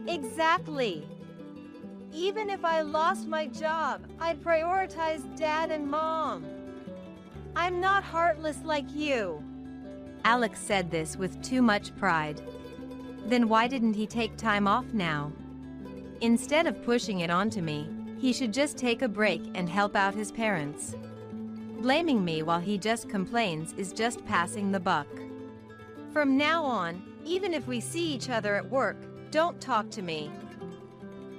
Exactly. Even if I lost my job, I'd prioritize Dad and Mom. I'm not heartless like you. Alex said this with too much pride. Then why didn't he take time off now? Instead of pushing it onto me, he should just take a break and help out his parents. Blaming me while he just complains is just passing the buck. From now on, even if we see each other at work, don't talk to me.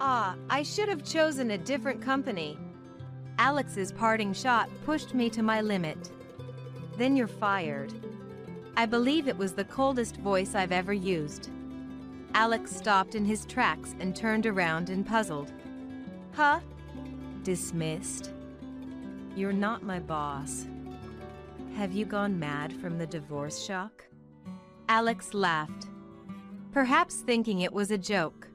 I should have chosen a different company. Alex's parting shot pushed me to my limit. Then you're fired. I believe it was the coldest voice I've ever used. Alex stopped in his tracks and turned around and puzzled. Huh? Dismissed? You're not my boss. Have you gone mad from the divorce shock? Alex laughed, perhaps thinking it was a joke.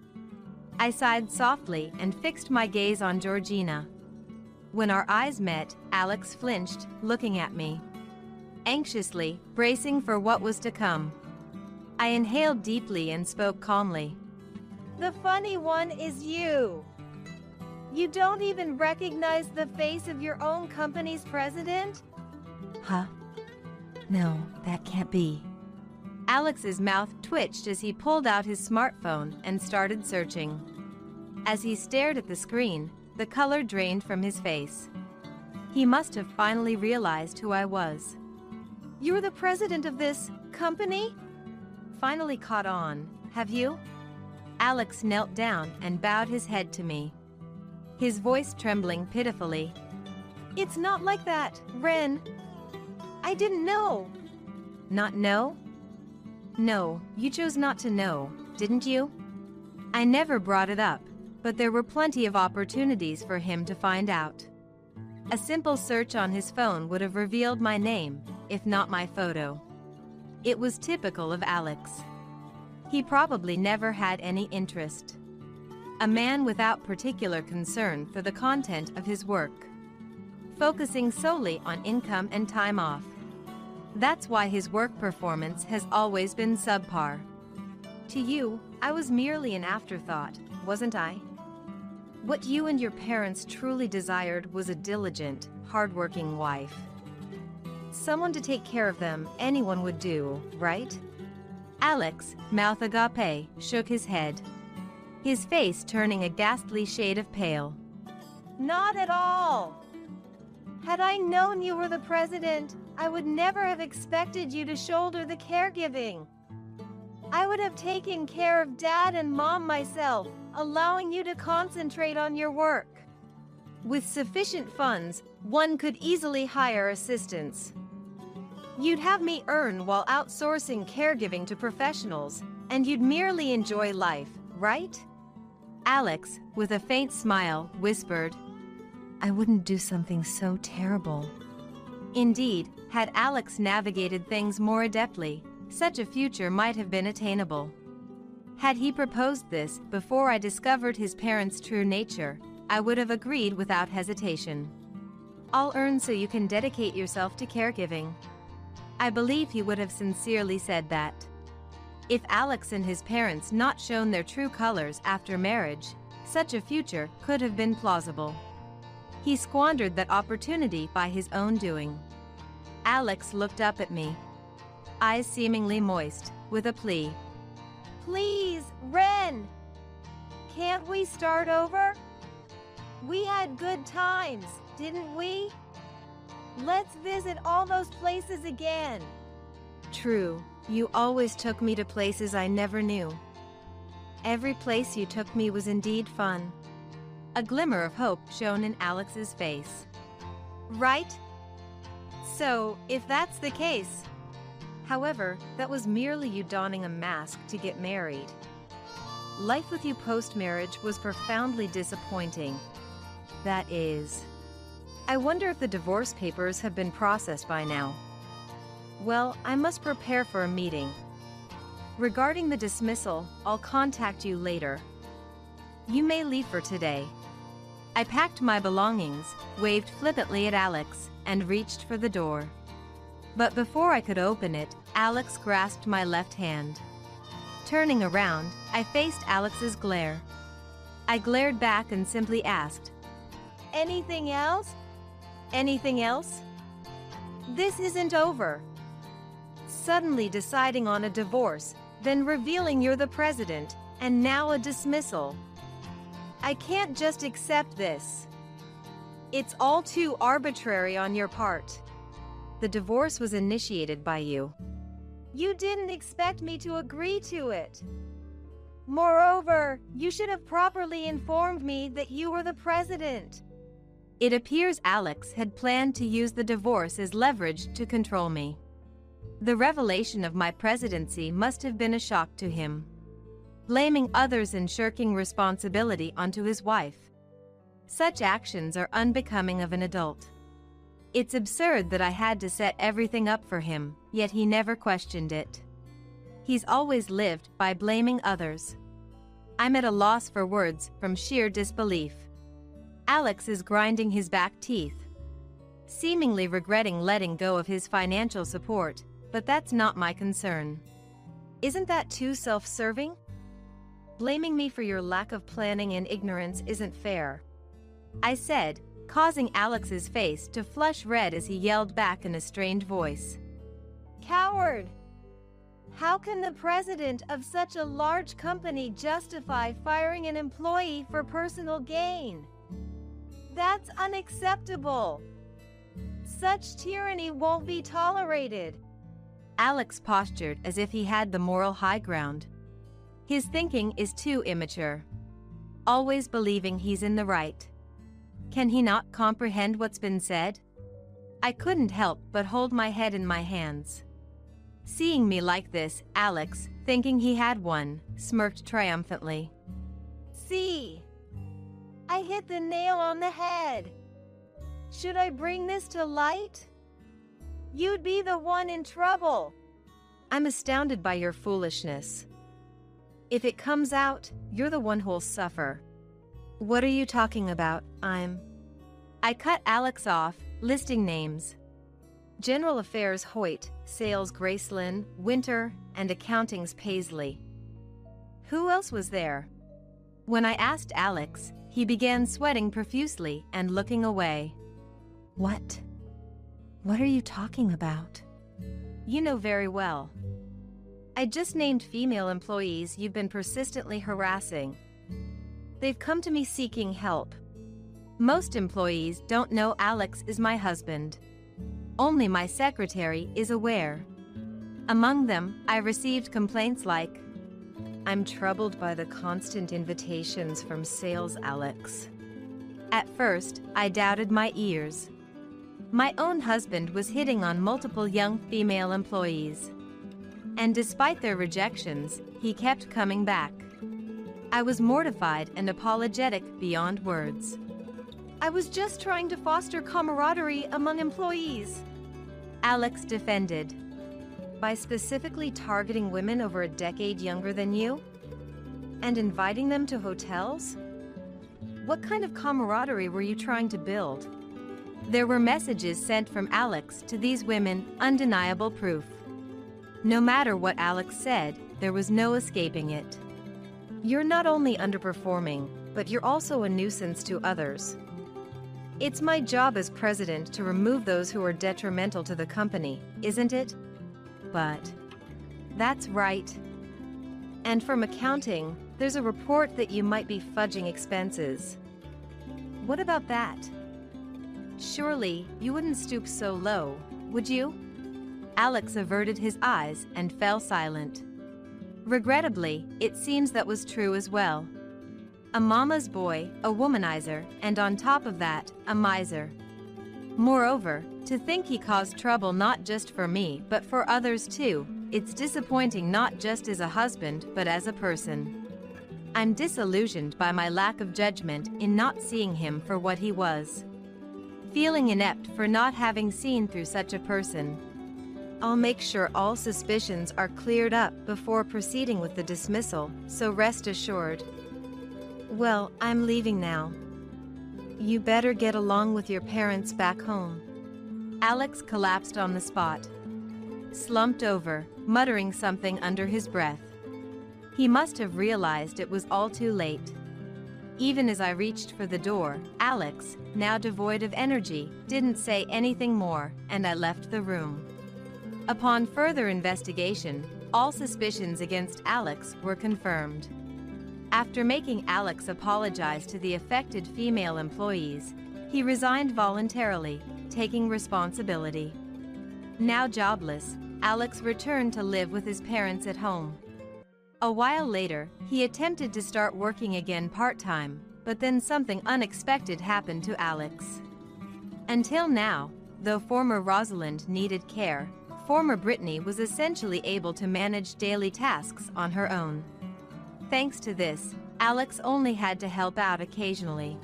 I sighed softly and fixed my gaze on Georgina. When our eyes met, Alex flinched, looking at me, anxiously, bracing for what was to come. I inhaled deeply and spoke calmly. The funny one is you. You don't even recognize the face of your own company's president? Huh? No, that can't be. Alex's mouth twitched as he pulled out his smartphone and started searching. As he stared at the screen, the color drained from his face. He must have finally realized who I was. You're the president of this company? Finally caught on, have you? Alex knelt down and bowed his head to me, his voice trembling pitifully. It's not like that, Ren. I didn't know. Not know? No, you chose not to know, didn't you? I never brought it up, but there were plenty of opportunities for him to find out. A simple search on his phone would have revealed my name, if not my photo. It was typical of Alex. He probably never had any interest. A man without particular concern for the content of his work, focusing solely on income and time off. That's why his work performance has always been subpar. To you, I was merely an afterthought, wasn't I? What you and your parents truly desired was a diligent, hardworking wife. Someone to take care of them, anyone would do, right? Alex, mouth agape, shook his head, his face turning a ghastly shade of pale. Not at all. Had I known you were the president, I would never have expected you to shoulder the caregiving. I would have taken care of Dad and Mom myself, allowing you to concentrate on your work. With sufficient funds, one could easily hire assistants. You'd have me earn while outsourcing caregiving to professionals, and you'd merely enjoy life, right? Alex, with a faint smile, whispered, I wouldn't do something so terrible. Indeed, had Alex navigated things more adeptly, such a future might have been attainable. Had he proposed this before I discovered his parents' true nature, I would have agreed without hesitation. I'll earn so you can dedicate yourself to caregiving. I believe he would have sincerely said that. If Alex and his parents not shown their true colors after marriage, such a future could have been plausible. He squandered that opportunity by his own doing. Alex looked up at me, eyes seemingly moist, with a plea. Please, Ren! Can't we start over? We had good times, didn't we? Let's visit all those places again. True, you always took me to places I never knew. Every place you took me was indeed fun. A glimmer of hope shone in Alex's face. Right? So, if that's the case. However, that was merely you donning a mask to get married. Life with you post-marriage was profoundly disappointing. That is. I wonder if the divorce papers have been processed by now. Well, I must prepare for a meeting. Regarding the dismissal, I'll contact you later. You may leave for today. I packed my belongings, waved flippantly at Alex, and reached for the door. But before I could open it, Alex grasped my left hand. Turning around, I faced Alex's glare. I glared back and simply asked, Anything else? Anything else? This isn't over. Suddenly deciding on a divorce, then revealing you're the president, and now a dismissal. I can't just accept this. It's all too arbitrary on your part. The divorce was initiated by you. You didn't expect me to agree to it. Moreover, you should have properly informed me that you were the president. It appears Alex had planned to use the divorce as leverage to control me. The revelation of my presidency must have been a shock to him. Blaming others and shirking responsibility onto his wife. Such actions are unbecoming of an adult. It's absurd that I had to set everything up for him, yet he never questioned it. He's always lived by blaming others. I'm at a loss for words from sheer disbelief. Alex is grinding his back teeth, seemingly regretting letting go of his financial support, but that's not my concern. Isn't that too self-serving? Blaming me for your lack of planning and ignorance isn't fair, I said, causing Alex's face to flush red as he yelled back in a strained voice. Coward! How can the president of such a large company justify firing an employee for personal gain? That's unacceptable. Such tyranny won't be tolerated. Alex postured as if he had the moral high ground. His thinking is too immature. Always believing he's in the right. Can he not comprehend what's been said? I couldn't help but hold my head in my hands. Seeing me like this, Alex, thinking he had one, smirked triumphantly. See? I hit the nail on the head. Should I bring this to light? You'd be the one in trouble. I'm astounded by your foolishness. If it comes out, you're the one who'll suffer. What are you talking about? I cut Alex off, listing names. General Affairs Hoyt, Sales Gracelyn, Winter, and Accounting's Paisley. Who else was there? When I asked Alex, he began sweating profusely and looking away. What? What are you talking about? You know very well. I just named female employees you've been persistently harassing. They've come to me seeking help. Most employees don't know Alex is my husband. Only my secretary is aware. Among them, I received complaints like, "I'm troubled by the constant invitations from sales Alex." At first, I doubted my ears. My own husband was hitting on multiple young female employees. And despite their rejections, he kept coming back. I was mortified and apologetic beyond words. I was just trying to foster camaraderie among employees, Alex defended. By specifically targeting women over a decade younger than you? And inviting them to hotels? What kind of camaraderie were you trying to build? There were messages sent from Alex to these women, undeniable proof. No matter what Alex said, there was no escaping it. You're not only underperforming, but you're also a nuisance to others. It's my job as president to remove those who are detrimental to the company, isn't it? But that's right. And from accounting, there's a report that you might be fudging expenses. What about that? Surely you wouldn't stoop so low, would you? Alex averted his eyes and fell silent. Regrettably, it seems that was true as well. A mama's boy, a womanizer, and on top of that, a miser. Moreover, to think he caused trouble not just for me, but for others too, it's disappointing not just as a husband, but as a person. I'm disillusioned by my lack of judgment in not seeing him for what he was. Feeling inept for not having seen through such a person. I'll make sure all suspicions are cleared up before proceeding with the dismissal, so rest assured. Well, I'm leaving now. You better get along with your parents back home. Alex collapsed on the spot. Slumped over, muttering something under his breath. He must have realized it was all too late. Even as I reached for the door, Alex, now devoid of energy, didn't say anything more, and I left the room. Upon further investigation, all suspicions against Alex were confirmed. After making Alex apologize to the affected female employees, he resigned voluntarily, taking responsibility. Now jobless, Alex returned to live with his parents at home. A while later, he attempted to start working again part-time, but then something unexpected happened to Alex. Until now, though former Rosalind needed care, former Brittany was essentially able to manage daily tasks on her own. Thanks to this, Alex only had to help out occasionally.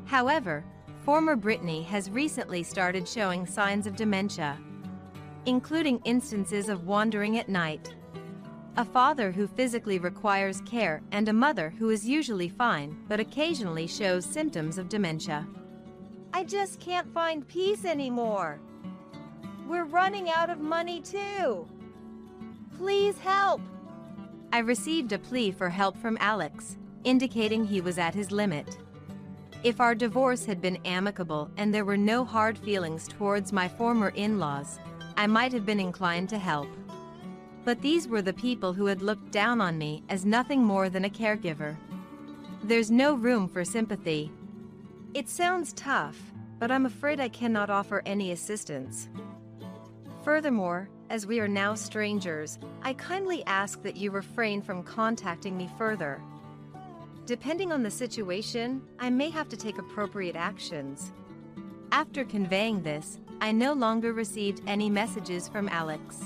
However, former Brittany has recently started showing signs of dementia, including instances of wandering at night. A father who physically requires care and a mother who is usually fine but occasionally shows symptoms of dementia. I just can't find peace anymore. We're running out of money too. Please help. I received a plea for help from Alex, indicating he was at his limit. If our divorce had been amicable and there were no hard feelings towards my former in-laws, I might have been inclined to help. But these were the people who had looked down on me as nothing more than a caregiver. There's no room for sympathy. It sounds tough, but I'm afraid I cannot offer any assistance. Furthermore, as we are now strangers, I kindly ask that you refrain from contacting me further. Depending on the situation, I may have to take appropriate actions. After conveying this, I no longer received any messages from Alex.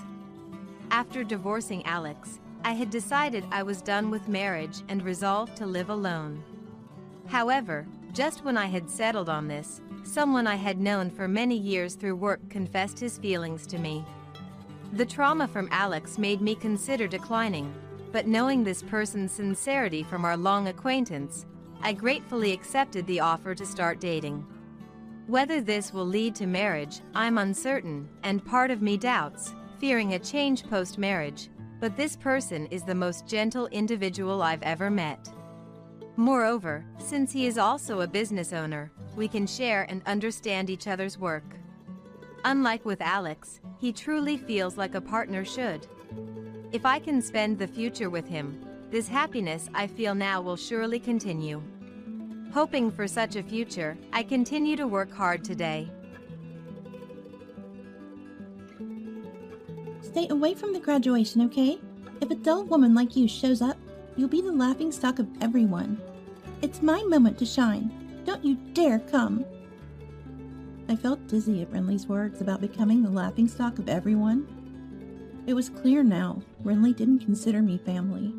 After divorcing Alex, I had decided I was done with marriage and resolved to live alone. However, just when I had settled on this, someone I had known for many years through work confessed his feelings to me. The trauma from Alex made me consider declining, but knowing this person's sincerity from our long acquaintance, I gratefully accepted the offer to start dating. Whether this will lead to marriage, I'm uncertain, and part of me doubts, fearing a change post-marriage, but this person is the most gentle individual I've ever met. Moreover, since he is also a business owner, we can share and understand each other's work. Unlike with Alex, he truly feels like a partner should. If I can spend the future with him, this happiness I feel now will surely continue. Hoping for such a future, I continue to work hard today. Stay away from the graduation, okay? If a dull woman like you shows up, you'll be the laughingstock of everyone. It's my moment to shine. Don't you dare come. I felt dizzy at Renly's words about becoming the laughingstock of everyone. It was clear now, Renly didn't consider me family.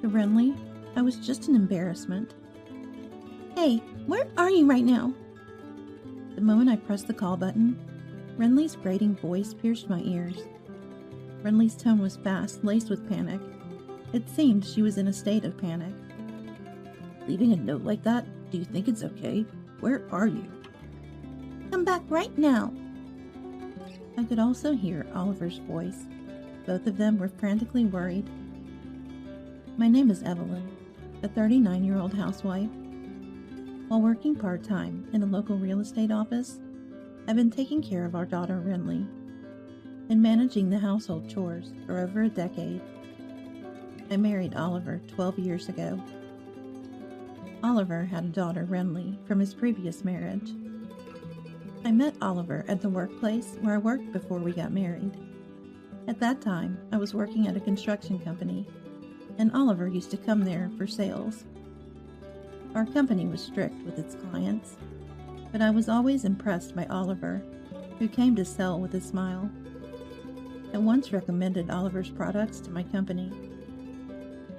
To Renly, I was just an embarrassment. Hey, where are you right now? The moment I pressed the call button, Renly's grating voice pierced my ears. Renly's tone was fast, laced with panic. It seemed she was in a state of panic. Leaving a note like that? Do you think it's okay? Where are you? Come back right now. I could also hear Oliver's voice. Both of them were frantically worried. My name is Evelyn, a 39-year-old housewife. While working part-time in a local real estate office, I've been taking care of our daughter Renly and managing the household chores for over a decade. I married Oliver 12 years ago. Oliver had a daughter, Renly, from his previous marriage. I met Oliver at the workplace where I worked before we got married. At that time, I was working at a construction company, and Oliver used to come there for sales. Our company was strict with its clients, but I was always impressed by Oliver, who came to sell with a smile. I once recommended Oliver's products to my company.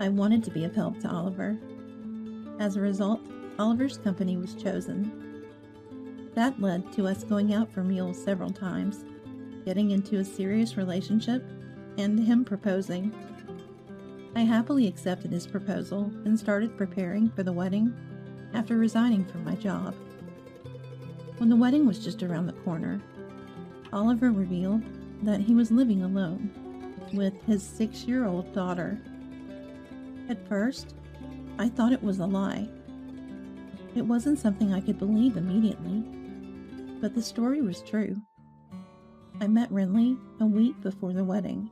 I wanted to be of help to Oliver. As a result, Oliver's company was chosen. That led to us going out for meals several times, getting into a serious relationship, and him proposing. I happily accepted his proposal and started preparing for the wedding after resigning from my job. When the wedding was just around the corner, Oliver revealed that he was living alone with his 6-year-old daughter. At first, I thought it was a lie. It wasn't something I could believe immediately, but the story was true. I met Renly a week before the wedding.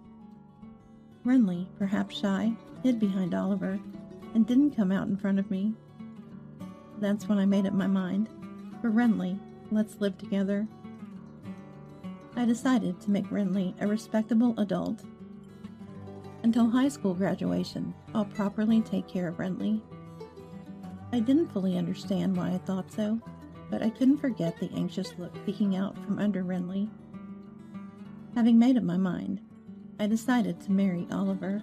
Renly, perhaps shy, hid behind Oliver and didn't come out in front of me. That's when I made up my mind. For Renly, let's live together. I decided to make Renly a respectable adult. Until high school graduation, I'll properly take care of Renly. I didn't fully understand why I thought so, but I couldn't forget the anxious look peeking out from under Renly. Having made up my mind, I decided to marry Oliver.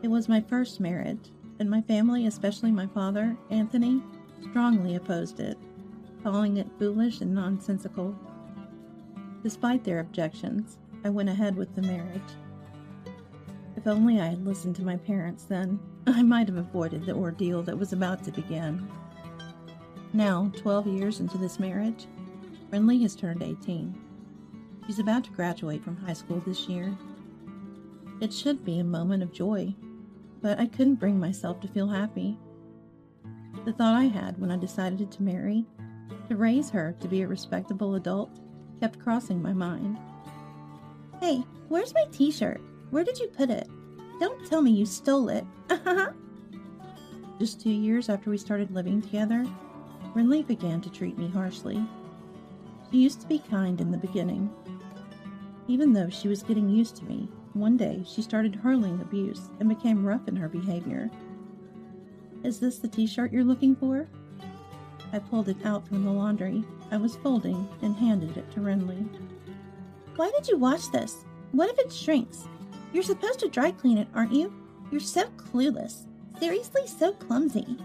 It was my first marriage, and my family, especially my father, Anthony, strongly opposed it, calling it foolish and nonsensical. Despite their objections, I went ahead with the marriage. If only I had listened to my parents then, I might have avoided the ordeal that was about to begin. Now, 12 years into this marriage, Renly has turned 18. She's about to graduate from high school this year. It should be a moment of joy, but I couldn't bring myself to feel happy. The thought I had when I decided to marry, to raise her to be a respectable adult, kept crossing my mind. Hey, where's my t-shirt? Where did you put it? Don't tell me you stole it. Just 2 years after we started living together, Renly began to treat me harshly. She used to be kind in the beginning. Even though she was getting used to me, one day she started hurling abuse and became rough in her behavior. Is this the t-shirt you're looking for? I pulled it out from the laundry I was folding and handed it to Renly. Why did you wash this? What if it shrinks? You're supposed to dry clean it, aren't you? You're so clueless. Seriously, so clumsy.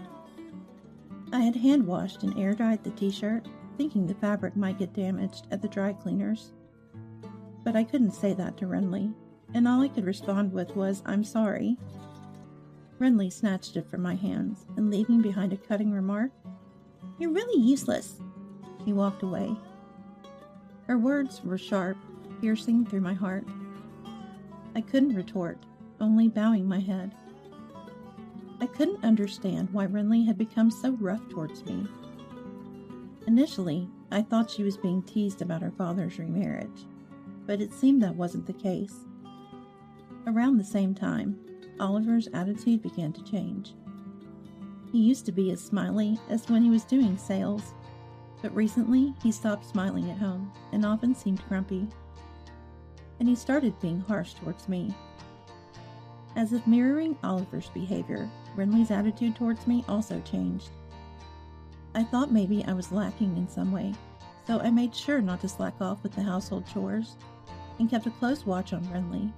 I had hand washed and air dried the t-shirt, thinking the fabric might get damaged at the dry cleaners. But I couldn't say that to Renly, and all I could respond with was, "I'm sorry." Renly snatched it from my hands, and leaving behind a cutting remark, "You're really useless." She walked away. Her words were sharp, piercing through my heart. I couldn't retort, only bowing my head. I couldn't understand why Renly had become so rough towards me. Initially, I thought she was being teased about her father's remarriage, but it seemed that wasn't the case. Around the same time, Oliver's attitude began to change. He used to be as smiley as when he was doing sales, but recently he stopped smiling at home and often seemed grumpy. And he started being harsh towards me. As if mirroring Oliver's behavior, Renly's attitude towards me also changed. I thought maybe I was lacking in some way, so I made sure not to slack off with the household chores and kept a close watch on Renly.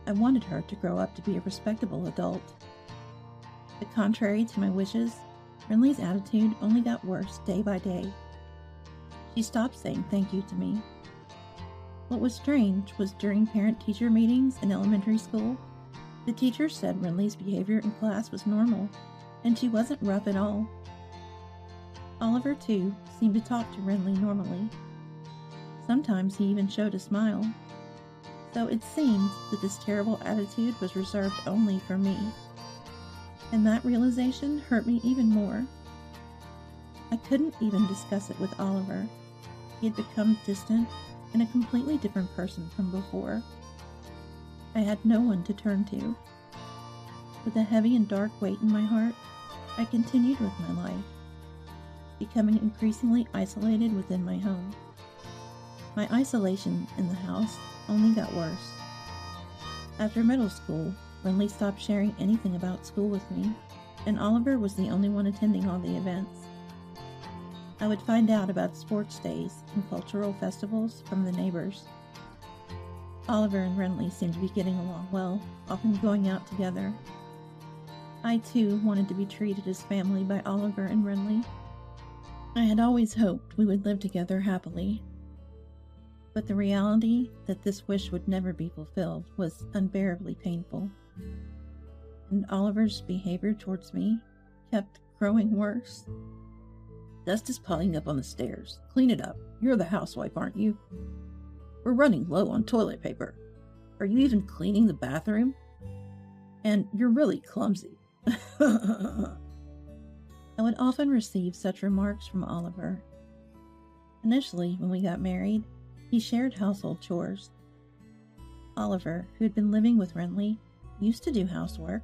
I wanted her to grow up to be a respectable adult. But contrary to my wishes, Renly's attitude only got worse day by day. She stopped saying thank you to me. What was strange was during parent-teacher meetings in elementary school, the teachers said Renly's behavior in class was normal, and she wasn't rough at all. Oliver, too, seemed to talk to Renly normally. Sometimes he even showed a smile. So it seemed that this terrible attitude was reserved only for me. And that realization hurt me even more. I couldn't even discuss it with Oliver. He had become distant and a completely different person from before. I had no one to turn to. With a heavy and dark weight in my heart, I continued with my life, becoming increasingly isolated within my home. My isolation in the house only got worse. After middle school, Renly stopped sharing anything about school with me, and Oliver was the only one attending all the events. I would find out about sports days and cultural festivals from the neighbors. Oliver and Renly seemed to be getting along well, often going out together. I, too, wanted to be treated as family by Oliver and Renly. I had always hoped we would live together happily. But the reality that this wish would never be fulfilled was unbearably painful. And Oliver's behavior towards me kept growing worse. "Dust is piling up on the stairs. Clean it up. You're the housewife, aren't you? We're running low on toilet paper. Are you even cleaning the bathroom? And you're really clumsy." I would often receive such remarks from Oliver. Initially, when we got married, he shared household chores. Oliver, who had been living with Renly, used to do housework.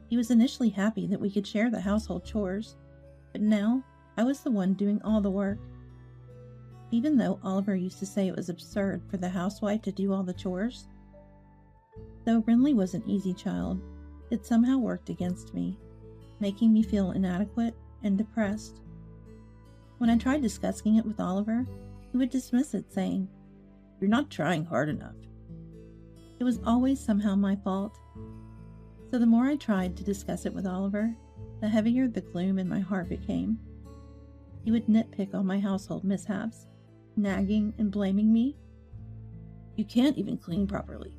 He was initially happy that we could share the household chores, but now I was the one doing all the work. Even though Oliver used to say it was absurd for the housewife to do all the chores. Though Renly was an easy child, it somehow worked against me, making me feel inadequate and depressed. When I tried discussing it with Oliver, he would dismiss it, saying, "You're not trying hard enough." It was always somehow my fault. So the more I tried to discuss it with Oliver, the heavier the gloom in my heart became. He would nitpick on my household mishaps, nagging and blaming me. "You can't even clean properly.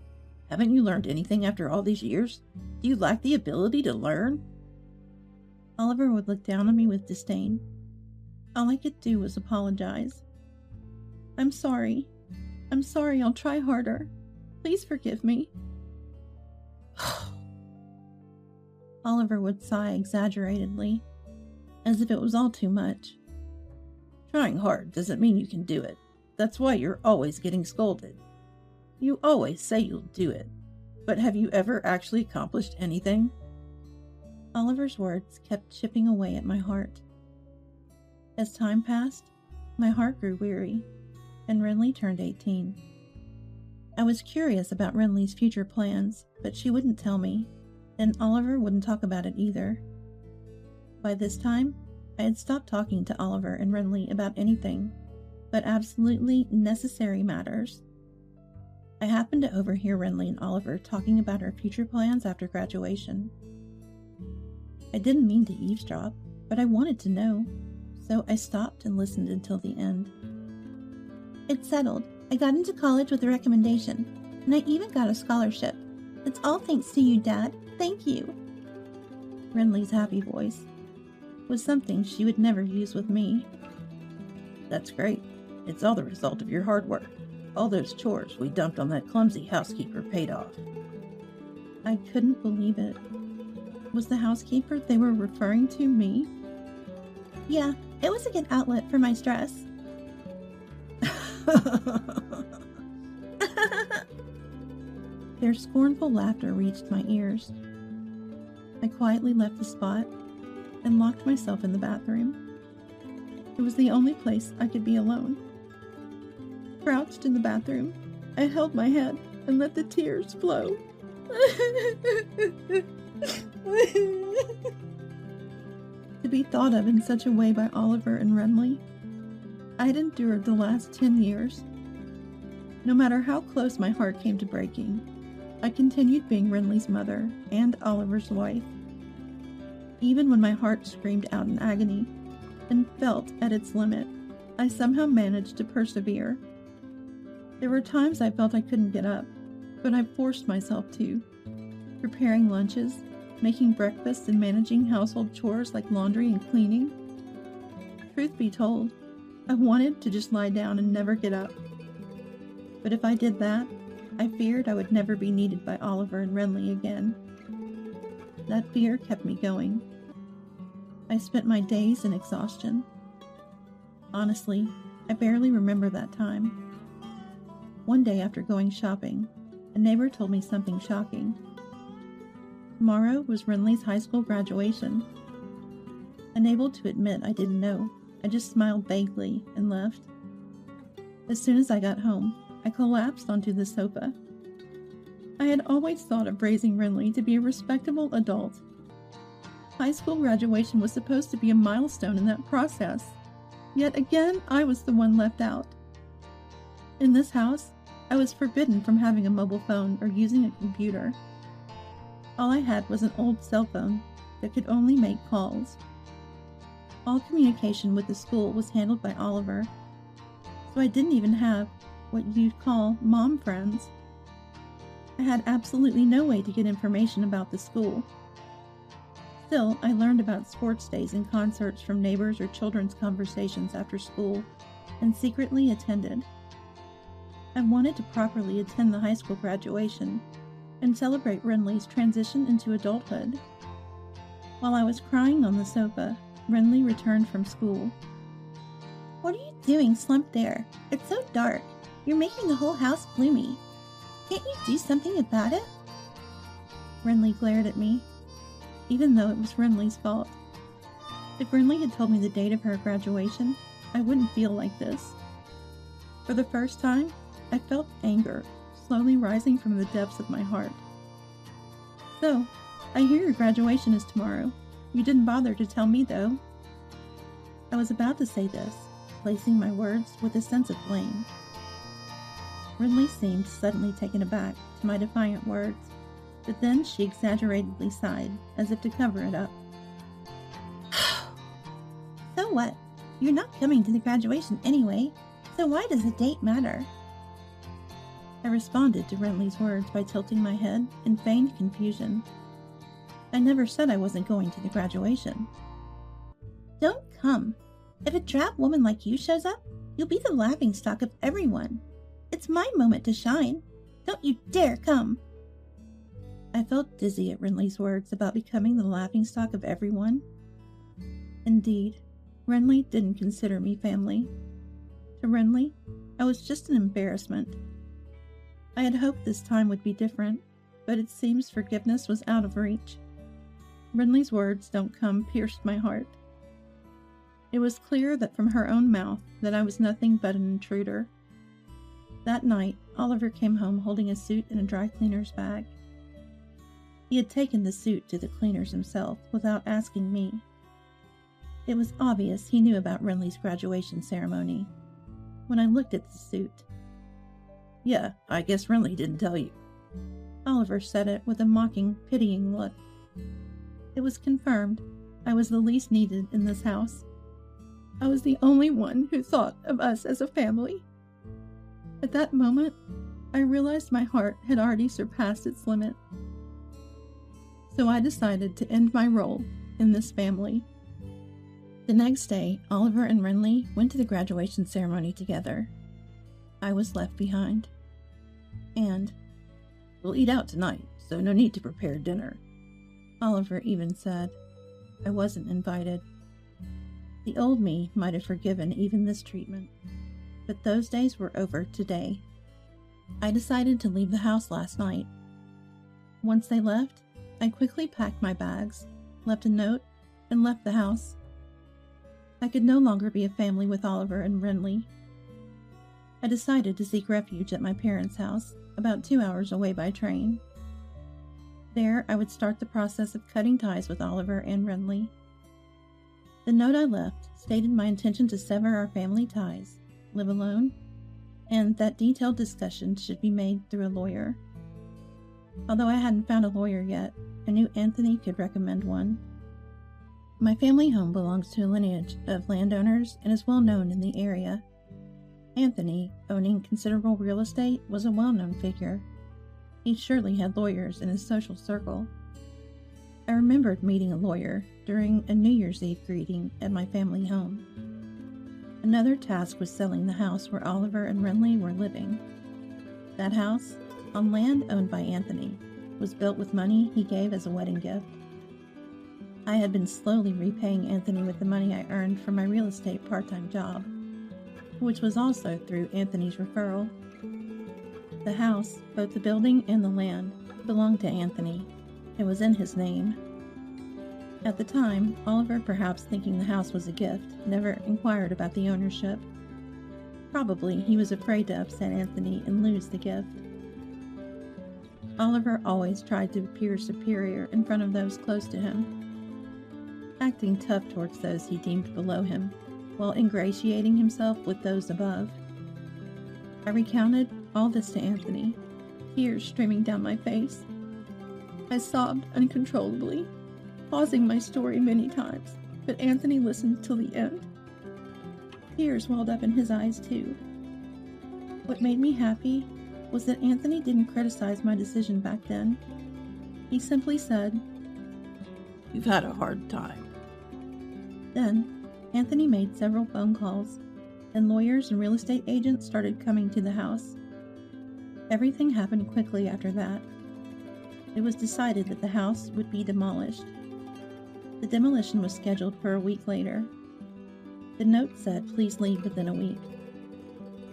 Haven't you learned anything after all these years? Do you lack the ability to learn?" Oliver would look down on me with disdain. All I could do was apologize. I'm sorry, I'll try harder. Please forgive me." Oliver would sigh exaggeratedly, as if it was all too much. "Trying hard doesn't mean you can do it. That's why you're always getting scolded. You always say you'll do it, but have you ever actually accomplished anything?" Oliver's words kept chipping away at my heart. As time passed, my heart grew weary, and Renly turned 18. I was curious about Renly's future plans, but she wouldn't tell me, and Oliver wouldn't talk about it either. By this time, I had stopped talking to Oliver and Renly about anything but absolutely necessary matters. I happened to overhear Renly and Oliver talking about our future plans after graduation. I didn't mean to eavesdrop, but I wanted to know, so I stopped and listened until the end. It's settled. I got into college with a recommendation, and I even got a scholarship. It's all thanks to you, Dad. Thank you. Renly's happy voice was something she would never use with me. That's great. It's all the result of your hard work. All those chores we dumped on that clumsy housekeeper paid off. I couldn't believe it. Was the housekeeper they were referring to me? Yeah, it was a good outlet for my stress. Their scornful laughter reached my ears. I quietly left the spot and locked myself in the bathroom. It was the only place I could be alone. Crouched in the bathroom, I held my head and let the tears flow. To be thought of in such a way by Oliver and Renly, I'd endured the last 10 years. No matter how close my heart came to breaking, I continued being Renly's mother and Oliver's wife. Even when my heart screamed out in agony and felt at its limit, I somehow managed to persevere. There were times I felt I couldn't get up, but I forced myself to, preparing lunches, making breakfast, and managing household chores like laundry and cleaning. Truth be told, I wanted to just lie down and never get up. But if I did that, I feared I would never be needed by Oliver and Renly again. That fear kept me going. I spent my days in exhaustion. Honestly, I barely remember that time. One day after going shopping, a neighbor told me something shocking. Tomorrow was Renly's high school graduation. Unable to admit I didn't know, I just smiled vaguely and left. As soon as I got home, I collapsed onto the sofa. I had always thought of raising Renly to be a respectable adult. High school graduation was supposed to be a milestone in that process. Yet again, I was the one left out. In this house, I was forbidden from having a mobile phone or using a computer. All I had was an old cell phone that could only make calls. All communication with the school was handled by Oliver, so I didn't even have what you'd call mom friends. I had absolutely no way to get information about the school. Still, I learned about sports days and concerts from neighbors or children's conversations after school, and secretly attended. I wanted to properly attend the high school graduation and celebrate Renly's transition into adulthood. While I was crying on the sofa, Renly returned from school. What are you doing slumped there? It's so dark. You're making the whole house gloomy. Can't you do something about it? Renly glared at me, even though it was Renly's fault. If Renly had told me the date of her graduation, I wouldn't feel like this. For the first time, I felt anger slowly rising from the depths of my heart. So, I hear your graduation is tomorrow. You didn't bother to tell me, though. I was about to say this, placing my words with a sense of blame. Renly seemed suddenly taken aback to my defiant words, but then she exaggeratedly sighed, as if to cover it up. So what? You're not coming to the graduation anyway, so why does the date matter? I responded to Renly's words by tilting my head in feigned confusion. I never said I wasn't going to the graduation. Don't come. If a drab woman like you shows up, you'll be the laughingstock of everyone. It's my moment to shine. Don't you dare come. I felt dizzy at Renly's words about becoming the laughingstock of everyone. Indeed, Renly didn't consider me family. To Renly, I was just an embarrassment. I had hoped this time would be different, but it seems forgiveness was out of reach. Renly's words "don't come" pierced my heart. It was clear that from her own mouth that I was nothing but an intruder. That night, Oliver came home holding a suit in a dry cleaner's bag. He had taken the suit to the cleaners himself without asking me. It was obvious he knew about Renly's graduation ceremony when I looked at the suit. Yeah, I guess Renly didn't tell you. Oliver said it with a mocking, pitying look. It was confirmed. I was the least needed in this house. I was the only one who thought of us as a family. At that moment, I realized my heart had already surpassed its limit. So I decided to end my role in this family. The next day, Oliver and Renly went to the graduation ceremony together. I was left behind. And we'll eat out tonight, so no need to prepare dinner. Oliver even said I wasn't invited. The old me might have forgiven even this treatment, but those days were over today. I decided to leave the house last night. Once they left, I quickly packed my bags, left a note, and left the house. I could no longer be a family with Oliver and Renly. I decided to seek refuge at my parents' house, about 2 hours away by train. There, I would start the process of cutting ties with Oliver and Renly. The note I left stated my intention to sever our family ties, live alone, and that detailed discussions should be made through a lawyer. Although I hadn't found a lawyer yet, I knew Anthony could recommend one. My family home belongs to a lineage of landowners and is well known in the area. Anthony, owning considerable real estate, was a well-known figure. He surely had lawyers in his social circle. I remembered meeting a lawyer during a New Year's Eve greeting at my family home. Another task was selling the house where Oliver and Renly were living. That house, on land owned by Anthony, was built with money he gave as a wedding gift. I had been slowly repaying Anthony with the money I earned from my real estate part-time job, which was also through Anthony's referral. The house, both the building and the land, belonged to Anthony. It was in his name. At the time, Oliver, perhaps thinking the house was a gift, never inquired about the ownership. Probably he was afraid to upset Anthony and lose the gift. Oliver always tried to appear superior in front of those close to him, acting tough towards those he deemed below him, while ingratiating himself with those above. I recounted all this to Anthony, tears streaming down my face. I sobbed uncontrollably, pausing my story many times, but Anthony listened till the end. Tears welled up in his eyes too. What made me happy was that Anthony didn't criticize my decision back then. He simply said, "You've had a hard time." Then, Anthony made several phone calls, and lawyers and real estate agents started coming to the house. Everything happened quickly after that. It was decided that the house would be demolished. The demolition was scheduled for a week later. The note said, "Please leave within a week."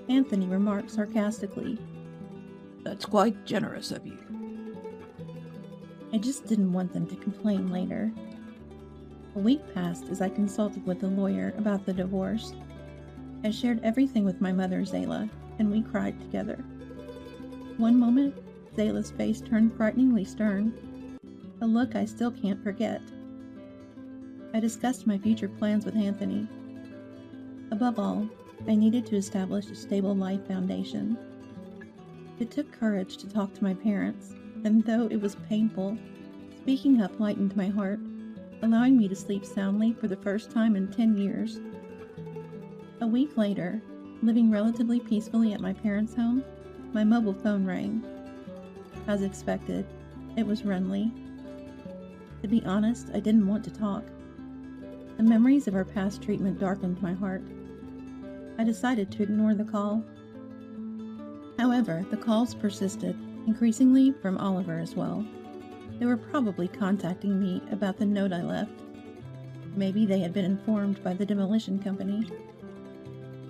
Anthony remarked sarcastically, "That's quite generous of you." I just didn't want them to complain later. A week passed as I consulted with the lawyer about the divorce. I shared everything with my mother, Zayla, and we cried together. One moment, Zayla's face turned frighteningly stern, a look I still can't forget. I discussed my future plans with Anthony. Above all, I needed to establish a stable life foundation. It took courage to talk to my parents, and though it was painful, speaking up lightened my heart, allowing me to sleep soundly for the first time in 10 years. A week later, living relatively peacefully at my parents' home, my mobile phone rang. As expected, it was Renly. To be honest, I didn't want to talk. The memories of our past treatment darkened my heart. I decided to ignore the call. However, the calls persisted, increasingly from Oliver as well. They were probably contacting me about the note I left. Maybe they had been informed by the demolition company.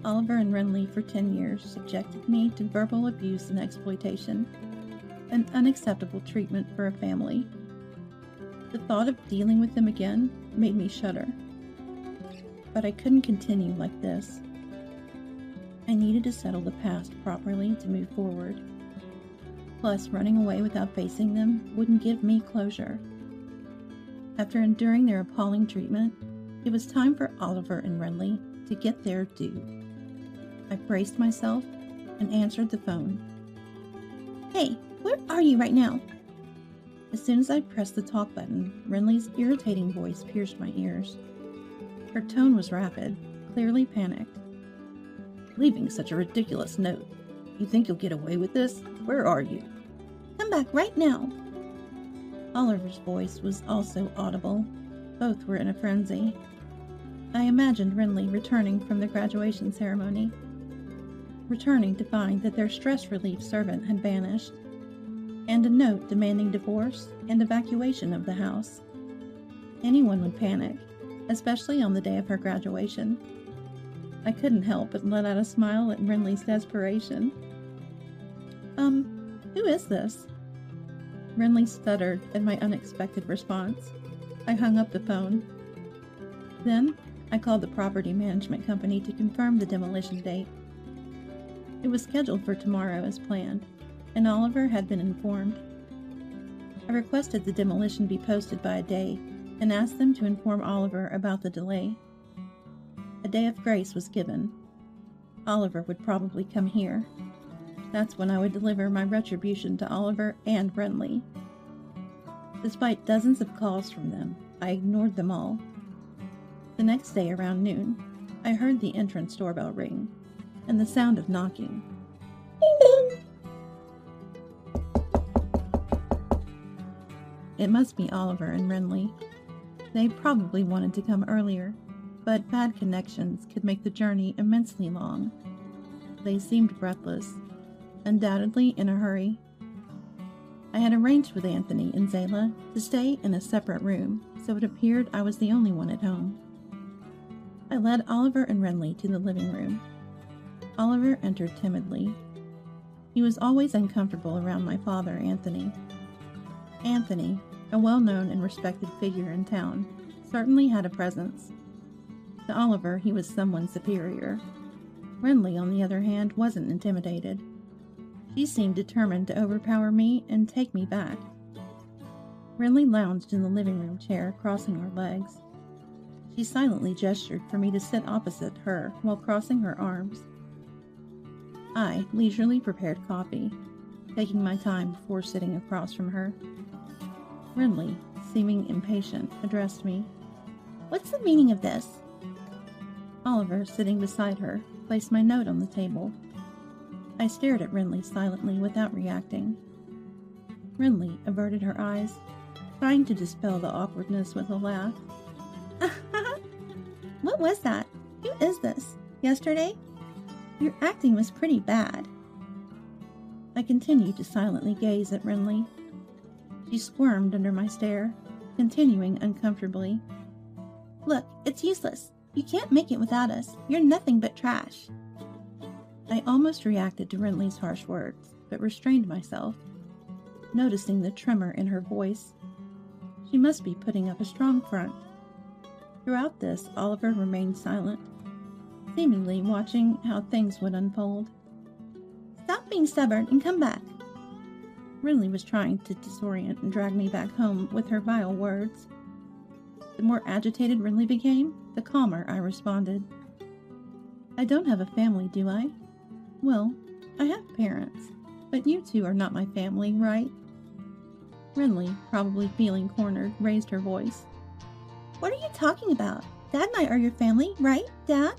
Oliver and Renly for 10 years subjected me to verbal abuse and exploitation, an unacceptable treatment for a family. The thought of dealing with them again made me shudder. But I couldn't continue like this. I needed to settle the past properly to move forward. Plus, running away without facing them wouldn't give me closure. After enduring their appalling treatment, it was time for Oliver and Renly to get their due. I braced myself and answered the phone. Hey, where are you right now? As soon as I pressed the talk button, Renly's irritating voice pierced my ears. Her tone was rapid, clearly panicked. Leaving such a ridiculous note. You think you'll get away with this? Where are you? Come back right now. Oliver's voice was also audible. Both were in a frenzy. I imagined Renly returning from the graduation ceremony, returning to find that their stress relief servant had vanished, and a note demanding divorce and evacuation of the house. Anyone would panic, especially on the day of her graduation. I couldn't help but let out a smile at Renly's desperation. Who is this? Renly stuttered at my unexpected response. I hung up the phone. Then, I called the property management company to confirm the demolition date. It was scheduled for tomorrow as planned, and Oliver had been informed. I requested the demolition be posted by a day and asked them to inform Oliver about the delay. A day of grace was given. Oliver would probably come here. That's when I would deliver my retribution to Oliver and Renly. Despite dozens of calls from them, I ignored them all. The next day around noon, I heard the entrance doorbell ring and the sound of knocking. Ding dong! It must be Oliver and Renly. They probably wanted to come earlier, but bad connections could make the journey immensely long. They seemed breathless, undoubtedly in a hurry. I had arranged with Anthony and Zayla to stay in a separate room, so it appeared I was the only one at home. I led Oliver and Renly to the living room. Oliver entered timidly. He was always uncomfortable around my father, Anthony. Anthony, a well-known and respected figure in town, certainly had a presence. To Oliver, he was someone superior. Renly, on the other hand, wasn't intimidated. She seemed determined to overpower me and take me back. Renly lounged in the living room chair, crossing her legs. She silently gestured for me to sit opposite her while crossing her arms. I leisurely prepared coffee, taking my time before sitting across from her. Renly, seeming impatient, addressed me. What's the meaning of this? Oliver, sitting beside her, placed my note on the table. I stared at Renly silently without reacting. Renly averted her eyes, trying to dispel the awkwardness with a laugh. What was that? Who is this? Yesterday? Your acting was pretty bad. I continued to silently gaze at Renly. She squirmed under my stare, continuing uncomfortably. Look, it's useless. You can't make it without us. You're nothing but trash. I almost reacted to Renly's harsh words, but restrained myself, noticing the tremor in her voice. She must be putting up a strong front. Throughout this, Oliver remained silent, seemingly watching how things would unfold. Stop being stubborn and come back. Renly was trying to disorient and drag me back home with her vile words. The more agitated Renly became, the calmer I responded. I don't have a family, do I? Well, I have parents, but you two are not my family, right? Renly, probably feeling cornered, raised her voice. What are you talking about? Dad and I are your family, right, Dad?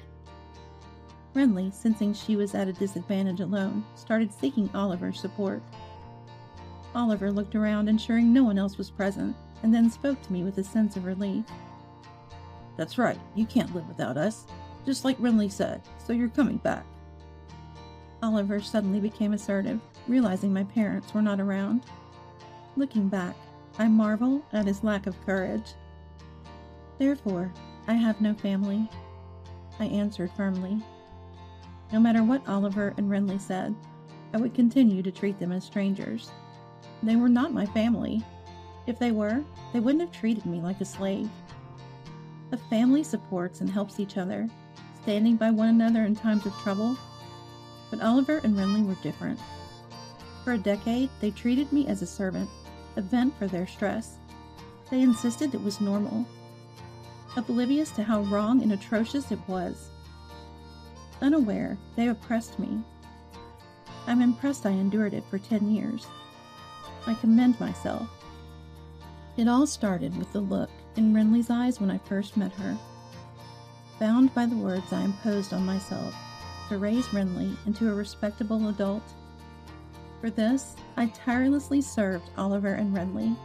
Renly, sensing she was at a disadvantage alone, started seeking Oliver's support. Oliver looked around, ensuring no one else was present, and then spoke to me with a sense of relief. That's right, you can't live without us, just like Renly said, so you're coming back. Oliver suddenly became assertive, realizing my parents were not around. Looking back, I marvel at his lack of courage. Therefore, I have no family, I answered firmly. No matter what Oliver and Renly said, I would continue to treat them as strangers. They were not my family. If they were, they wouldn't have treated me like a slave. A family supports and helps each other, standing by one another in times of trouble. But Oliver and Renly were different. For a decade, they treated me as a servant, a vent for their stress. They insisted it was normal, oblivious to how wrong and atrocious it was. Unaware, they oppressed me. I'm impressed I endured it for 10 years. I commend myself. It all started with the look in Renly's eyes when I first met her. Bound by the words I imposed on myself to raise Renly into a respectable adult. For this, I tirelessly served Oliver and Renly.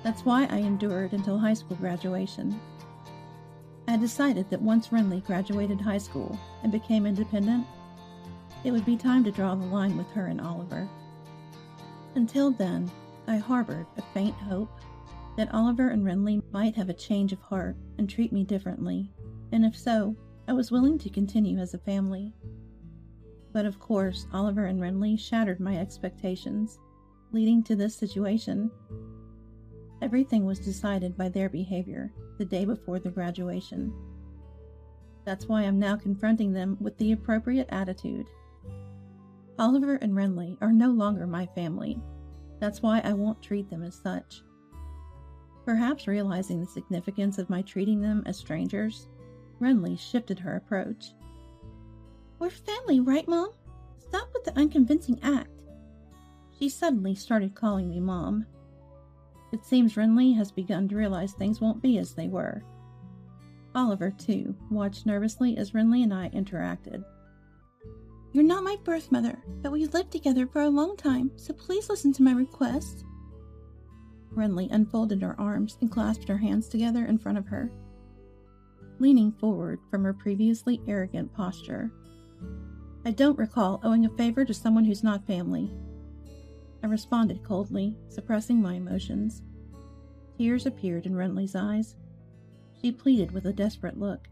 That's why I endured until high school graduation. I decided that once Renly graduated high school and became independent, it would be time to draw the line with her and Oliver. Until then, I harbored a faint hope that Oliver and Renly might have a change of heart and treat me differently, and if so, I was willing to continue as a family. But of course, Oliver and Renly shattered my expectations, leading to this situation. Everything was decided by their behavior the day before the graduation. That's why I'm now confronting them with the appropriate attitude. Oliver and Renly are no longer my family. That's why I won't treat them as such. Perhaps realizing the significance of my treating them as strangers, Renly shifted her approach. We're family, right, Mom? Stop with the unconvincing act. She suddenly started calling me Mom. It seems Renly has begun to realize things won't be as they were. Oliver, too, watched nervously as Renly and I interacted. You're not my birth mother, but we've lived together for a long time, so please listen to my request. Renly unfolded her arms and clasped her hands together in front of her, leaning forward from her previously arrogant posture. I don't recall owing a favor to someone who's not family. I responded coldly, suppressing my emotions. Tears appeared in Renly's eyes. She pleaded with a desperate look.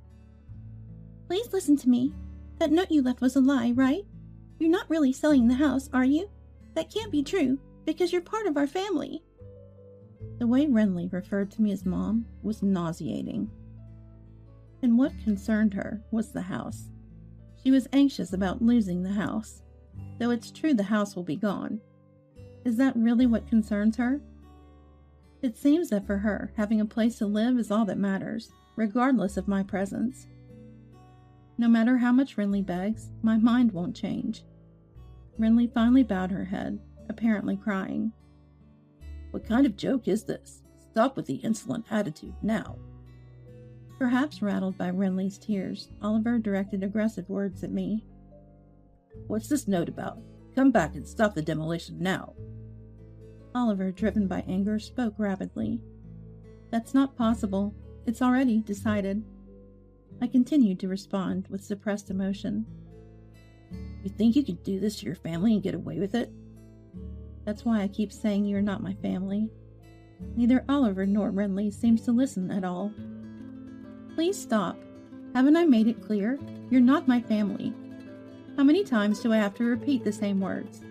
Please listen to me. That note you left was a lie, right? You're not really selling the house, are you? That can't be true, because you're part of our family. The way Renly referred to me as Mom was nauseating. And what concerned her was the house. She was anxious about losing the house, though it's true the house will be gone. Is that really what concerns her? It seems that for her, having a place to live is all that matters, regardless of my presence. No matter how much Renly begs, my mind won't change. Renly finally bowed her head, apparently crying. What kind of joke is this? Stop with the insolent attitude now. Perhaps rattled by Renly's tears, Oliver directed aggressive words at me. What's this note about? Come back and stop the demolition now. Oliver, driven by anger, spoke rapidly. That's not possible. It's already decided. I continued to respond with suppressed emotion. You think you could do this to your family and get away with it? That's why I keep saying you're not my family. Neither Oliver nor Renly seems to listen at all. Please stop. Haven't I made it clear? You're not my family. How many times do I have to repeat the same words?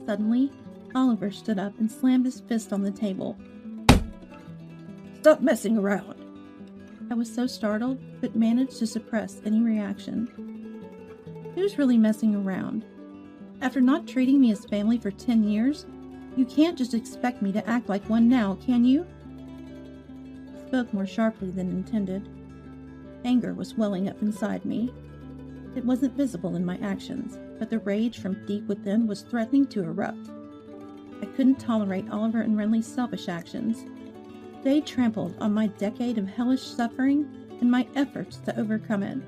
Suddenly, Oliver stood up and slammed his fist on the table. Stop messing around. I was so startled, but managed to suppress any reaction. Who's really messing around? After not treating me as family for 10 years, you can't just expect me to act like one now, can you? I spoke more sharply than intended. Anger was welling up inside me. It wasn't visible in my actions, but the rage from deep within was threatening to erupt. I couldn't tolerate Oliver and Renly's selfish actions. They trampled on my decade of hellish suffering and my efforts to overcome it.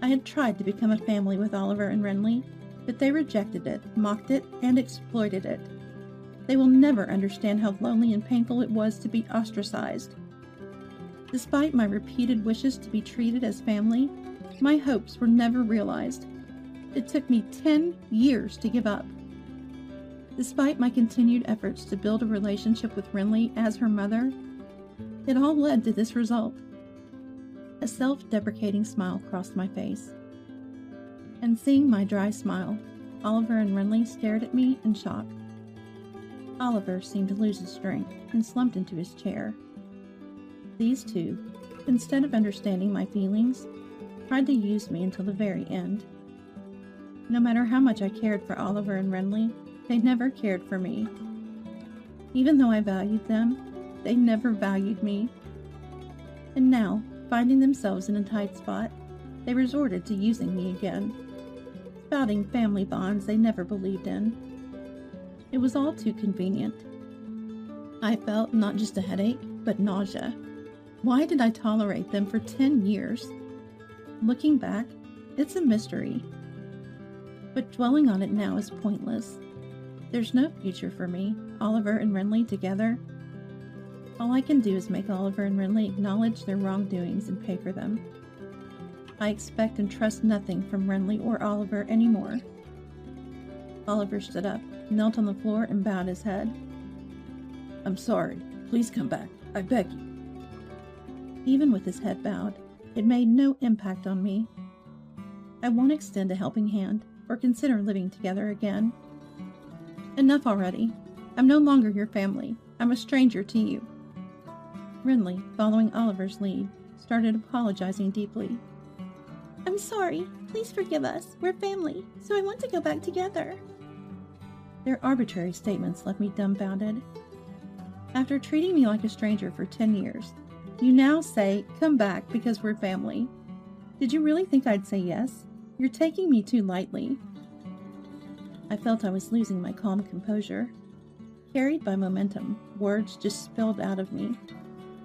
I had tried to become a family with Oliver and Renly, but they rejected it, mocked it, and exploited it. They will never understand how lonely and painful it was to be ostracized. Despite my repeated wishes to be treated as family, my hopes were never realized. It took me 10 years to give up. Despite my continued efforts to build a relationship with Renly as her mother, it all led to this result. A self-deprecating smile crossed my face. And seeing my dry smile, Oliver and Renly stared at me in shock. Oliver seemed to lose his strength and slumped into his chair. These two, instead of understanding my feelings, tried to use me until the very end. No matter how much I cared for Oliver and Renly, they never cared for me. Even though I valued them, they never valued me. And now, finding themselves in a tight spot, they resorted to using me again. spouting family bonds they never believed in. It was all too convenient. I felt not just a headache, but nausea. Why did I tolerate them for 10 years? Looking back, it's a mystery. But dwelling on it now is pointless. There's no future for me, Oliver and Renly together. All I can do is make Oliver and Renly acknowledge their wrongdoings and pay for them. I expect and trust nothing from Renly or Oliver anymore. Oliver stood up, knelt on the floor, and bowed his head. I'm sorry. Please come back. I beg you. Even with his head bowed, it made no impact on me. I won't extend a helping hand or consider living together again. Enough already. I'm no longer your family. I'm a stranger to you. Renly, following Oliver's lead, started apologizing deeply. I'm sorry. Please forgive us. We're family, so I want to go back together. Their arbitrary statements left me dumbfounded. After treating me like a stranger for 10 years, you now say, come back because we're family. Did you really think I'd say yes? You're taking me too lightly. I felt I was losing my calm composure. Carried by momentum, words just spilled out of me.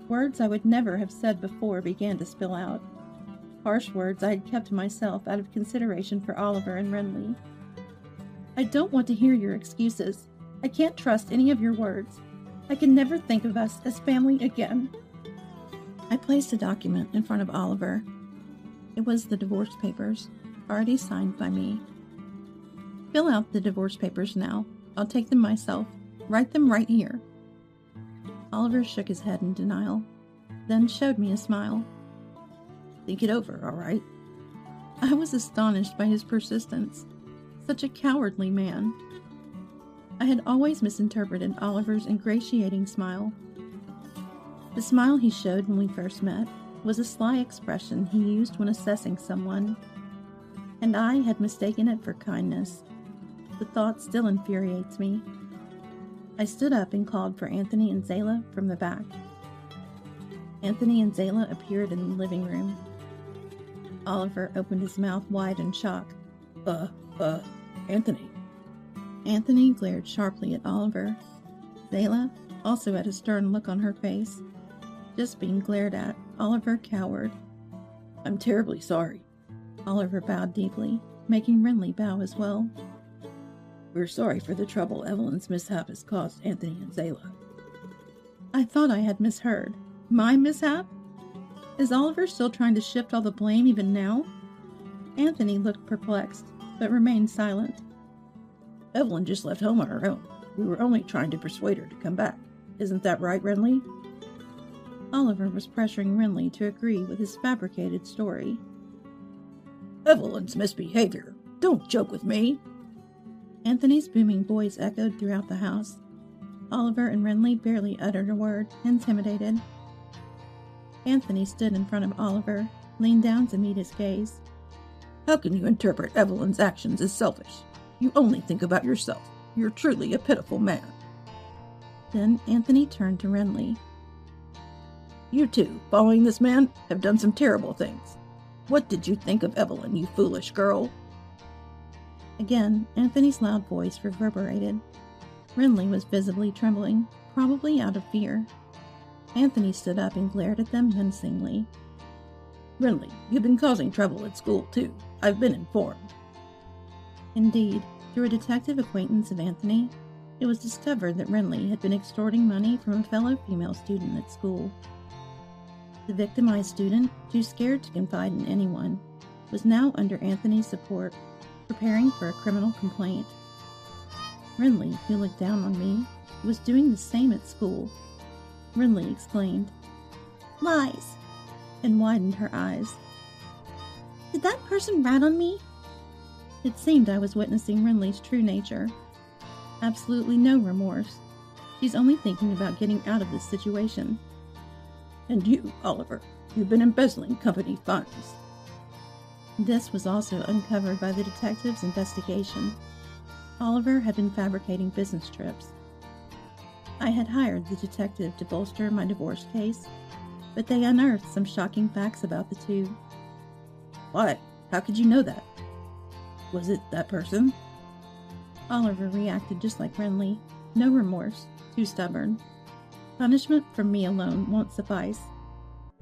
Words I would never have said before began to spill out. Harsh words I had kept to myself out of consideration for Oliver and Renly. I don't want to hear your excuses. I can't trust any of your words. I can never think of us as family again. I placed a document in front of Oliver. It was the divorce papers, already signed by me. Fill out the divorce papers now. I'll take them myself. Write them right here. Oliver shook his head in denial, then showed me a smile. Think it over, all right? I was astonished by his persistence. Such a cowardly man. I had always misinterpreted Oliver's ingratiating smile. The smile he showed when we first met was a sly expression he used when assessing someone, and I had mistaken it for kindness. The thought still infuriates me. I stood up and called for Anthony and Zayla from the back. Anthony and Zayla appeared in the living room. Oliver opened his mouth wide in shock. Anthony. Anthony glared sharply at Oliver. Zayla also had a stern look on her face. Just being glared at, Oliver cowered. I'm terribly sorry. Oliver bowed deeply, making Renly bow as well. We're sorry for the trouble Evelyn's mishap has caused Anthony and Zayla. I thought I had misheard. My mishap? Is Oliver still trying to shift all the blame even now? Anthony looked perplexed, but remained silent. Evelyn just left home on her own. We were only trying to persuade her to come back. Isn't that right, Renly? Oliver was pressuring Renly to agree with his fabricated story. Evelyn's misbehavior. Don't joke with me. Anthony's booming voice echoed throughout the house. Oliver and Renly barely uttered a word, intimidated. Anthony stood in front of Oliver, leaned down to meet his gaze. How can you interpret Evelyn's actions as selfish? You only think about yourself. You're truly a pitiful man. Then Anthony turned to Renly. You two, following this man, have done some terrible things. What did you think of Evelyn, you foolish girl? Again, Anthony's loud voice reverberated. Renly was visibly trembling, probably out of fear. Anthony stood up and glared at them menacingly. Renly, you've been causing trouble at school, too. I've been informed. Indeed, through a detective acquaintance of Anthony, it was discovered that Renly had been extorting money from a fellow female student at school. The victimized student, too scared to confide in anyone, was now under Anthony's support, preparing for a criminal complaint. Renly, who looked down on me, was doing the same at school. Renly exclaimed, "Lies!" and widened her eyes. "Did that person rat on me?" It seemed I was witnessing Renly's true nature. Absolutely no remorse. She's only thinking about getting out of this situation. And you, Oliver, you've been embezzling company funds. This was also uncovered by the detective's investigation. Oliver had been fabricating business trips. I had hired the detective to bolster my divorce case, but they unearthed some shocking facts about the two. Why? How could you know that? Was it that person? Oliver reacted just like Renly. No remorse, too stubborn. Punishment from me alone won't suffice.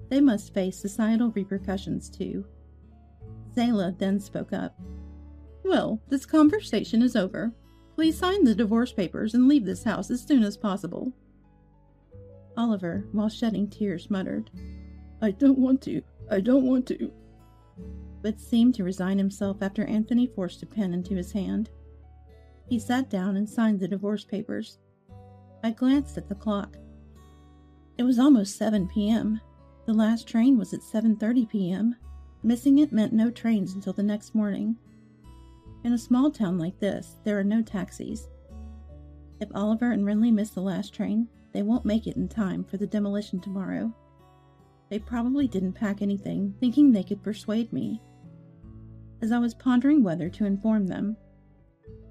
They must face societal repercussions too. Zayla then spoke up. Well, this conversation is over. Please sign the divorce papers and leave this house as soon as possible. Oliver, while shedding tears, muttered, I don't want to, but seemed to resign himself after Anthony forced a pen into his hand. He sat down and signed the divorce papers. I glanced at the clock. It was almost 7 p.m. The last train was at 7:30 p.m. Missing it meant no trains until the next morning. In a small town like this, there are no taxis. If Oliver and Renly miss the last train, they won't make it in time for the demolition tomorrow. They probably didn't pack anything, thinking they could persuade me. As I was pondering whether to inform them,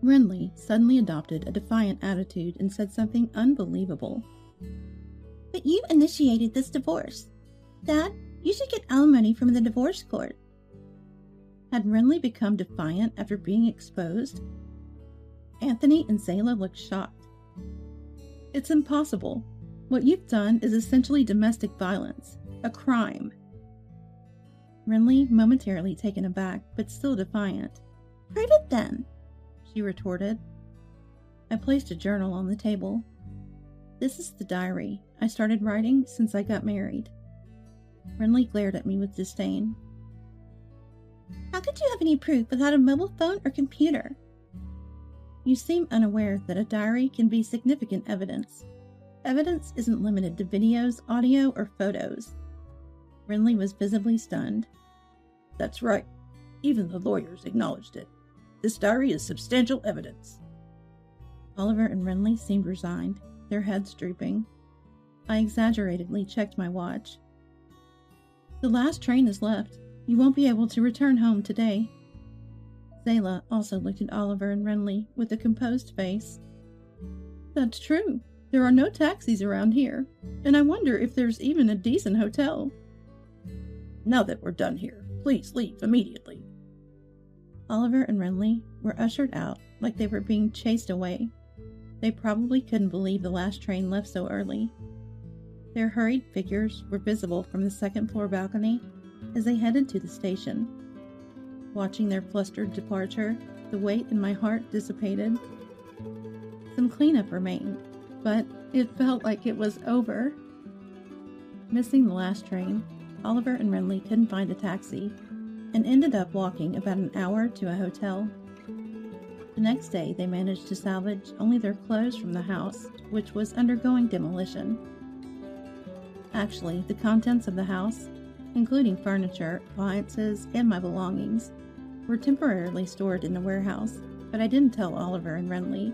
Renly suddenly adopted a defiant attitude and said something unbelievable. But you initiated this divorce. Dad, you should get alimony from the divorce court. Had Renly become defiant after being exposed? Anthony and Zayla looked shocked. It's impossible. What you've done is essentially domestic violence, a crime. Renly, momentarily taken aback, but still defiant. Prove it then, she retorted. I placed a journal on the table. This is the diary I started writing since I got married. Renly glared at me with disdain. How could you have any proof without a mobile phone or computer? You seem unaware that a diary can be significant evidence. Evidence isn't limited to videos, audio, or photos. Renly was visibly stunned. That's right. Even the lawyers acknowledged it. This diary is substantial evidence. Oliver and Renly seemed resigned, their heads drooping. I exaggeratedly checked my watch. The last train is left. You won't be able to return home today. Zayla also looked at Oliver and Renly with a composed face. That's true. There are no taxis around here, and I wonder if there's even a decent hotel. Now that we're done here, please leave immediately. Oliver and Renly were ushered out like they were being chased away. They probably couldn't believe the last train left so early. Their hurried figures were visible from the second-floor balcony as they headed to the station. Watching their flustered departure, the weight in my heart dissipated. Some cleanup remained, but it felt like it was over. Missing the last train, Oliver and Renly couldn't find a taxi and ended up walking about an hour to a hotel. The next day, they managed to salvage only their clothes from the house, which was undergoing demolition. Actually, the contents of the house, including furniture, appliances, and my belongings, were temporarily stored in the warehouse, but I didn't tell Oliver and Renly.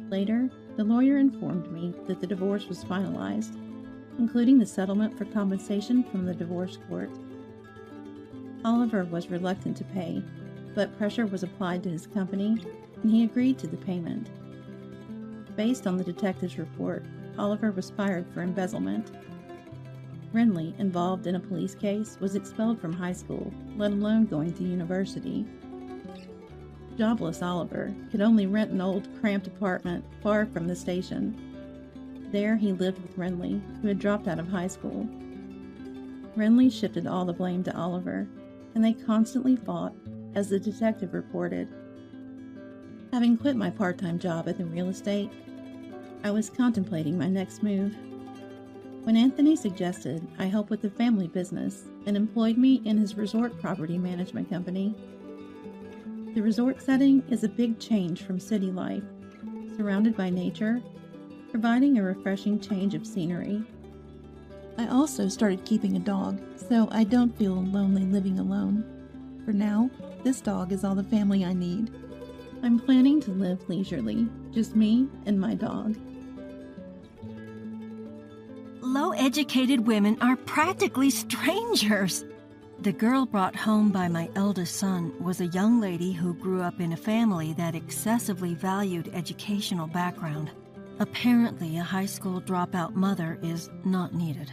Later, the lawyer informed me that the divorce was finalized, including the settlement for compensation from the divorce court. Oliver was reluctant to pay, but pressure was applied to his company, and he agreed to the payment. Based on the detective's report, Oliver was fired for embezzlement. Renly, involved in a police case, was expelled from high school, let alone going to university. Jobless Oliver could only rent an old, cramped apartment far from the station. There he lived with Renly, who had dropped out of high school. Renly shifted all the blame to Oliver, and they constantly fought, as the detective reported. Having quit my part-time job at the real estate, I was contemplating my next move. When Anthony suggested I help with the family business and employed me in his resort property management company. The resort setting is a big change from city life, surrounded by nature, providing a refreshing change of scenery. I also started keeping a dog, so I don't feel lonely living alone. For now, this dog is all the family I need. I'm planning to live leisurely, just me and my dog. Low-educated women are practically strangers. The girl brought home by my eldest son was a young lady who grew up in a family that excessively valued educational background. Apparently, a high school dropout mother is not needed.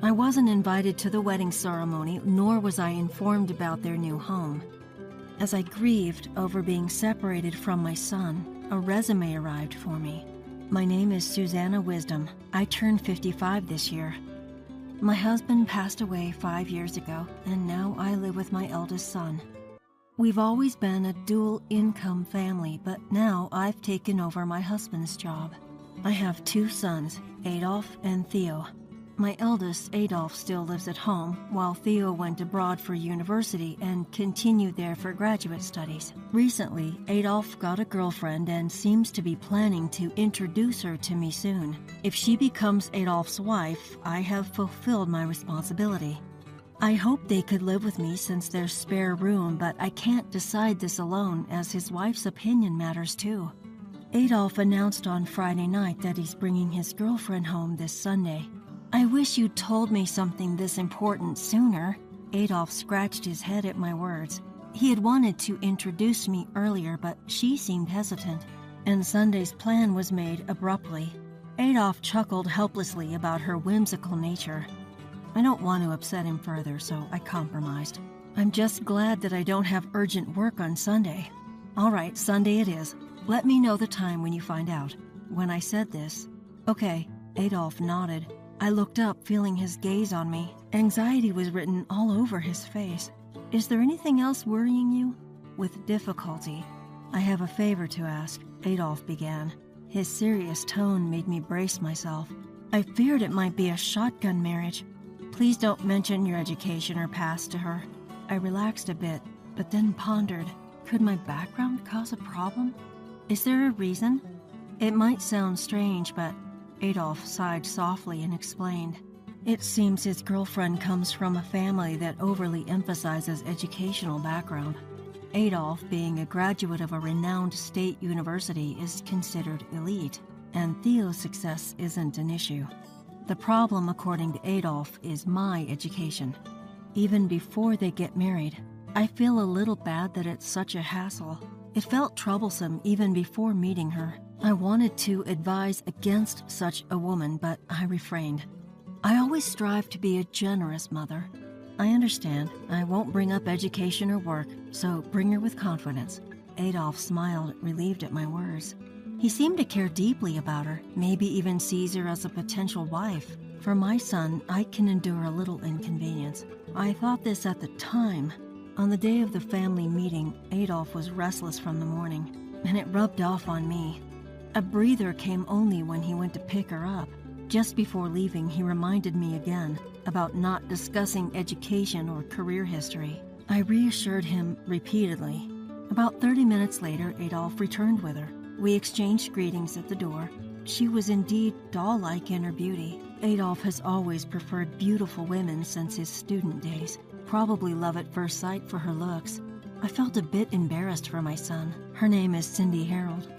I wasn't invited to the wedding ceremony, nor was I informed about their new home. As I grieved over being separated from my son, a resume arrived for me. My name is Susanna Wisdom. I turned 55 this year. My husband passed away 5 years ago, and now I live with my eldest son. We've always been a dual-income family, but now I've taken over my husband's job. I have 2 sons, Adolf and Theo. My eldest, Adolf, still lives at home, while Theo went abroad for university and continued there for graduate studies. Recently, Adolf got a girlfriend and seems to be planning to introduce her to me soon. If she becomes Adolf's wife, I have fulfilled my responsibility. I hope they could live with me since there's spare room, but I can't decide this alone as his wife's opinion matters too. Adolf announced on Friday night that he's bringing his girlfriend home this Sunday. I wish you'd told me something this important sooner. Adolf scratched his head at my words. He had wanted to introduce me earlier, but she seemed hesitant, and Sunday's plan was made abruptly. Adolf chuckled helplessly about her whimsical nature. I don't want to upset him further, so I compromised. I'm just glad that I don't have urgent work on Sunday. All right, Sunday it is. Let me know the time when you find out. When I said this, okay, Adolf nodded. I looked up, feeling his gaze on me. Anxiety was written all over his face. Is there anything else worrying you? With difficulty. I have a favor to ask, Adolf began. His serious tone made me brace myself. I feared it might be a shotgun marriage. Please don't mention your education or past to her. I relaxed a bit, but then pondered. Could my background cause a problem? Is there a reason? It might sound strange, but Adolf sighed softly and explained. It seems his girlfriend comes from a family that overly emphasizes educational background. Adolf, being a graduate of a renowned state university, is considered elite, and Theo's success isn't an issue. The problem, according to Adolf, is my education. Even before they get married, I feel a little bad that it's such a hassle. It felt troublesome even before meeting her. I wanted to advise against such a woman, but I refrained. I always strive to be a generous mother. I understand. I won't bring up education or work, so bring her with confidence. Adolf smiled, relieved at my words. He seemed to care deeply about her, maybe even sees her as a potential wife. For my son, I can endure a little inconvenience. I thought this at the time. On the day of the family meeting, Adolf was restless from the morning, and it rubbed off on me. A breather came only when he went to pick her up. Just before leaving, he reminded me again about not discussing education or career history. I reassured him repeatedly. About 30 minutes later, Adolf returned with her. We exchanged greetings at the door. She was indeed doll-like in her beauty. Adolf has always preferred beautiful women since his student days. Probably love at first sight for her looks. I felt a bit embarrassed for my son. Her name is Cindy Harold.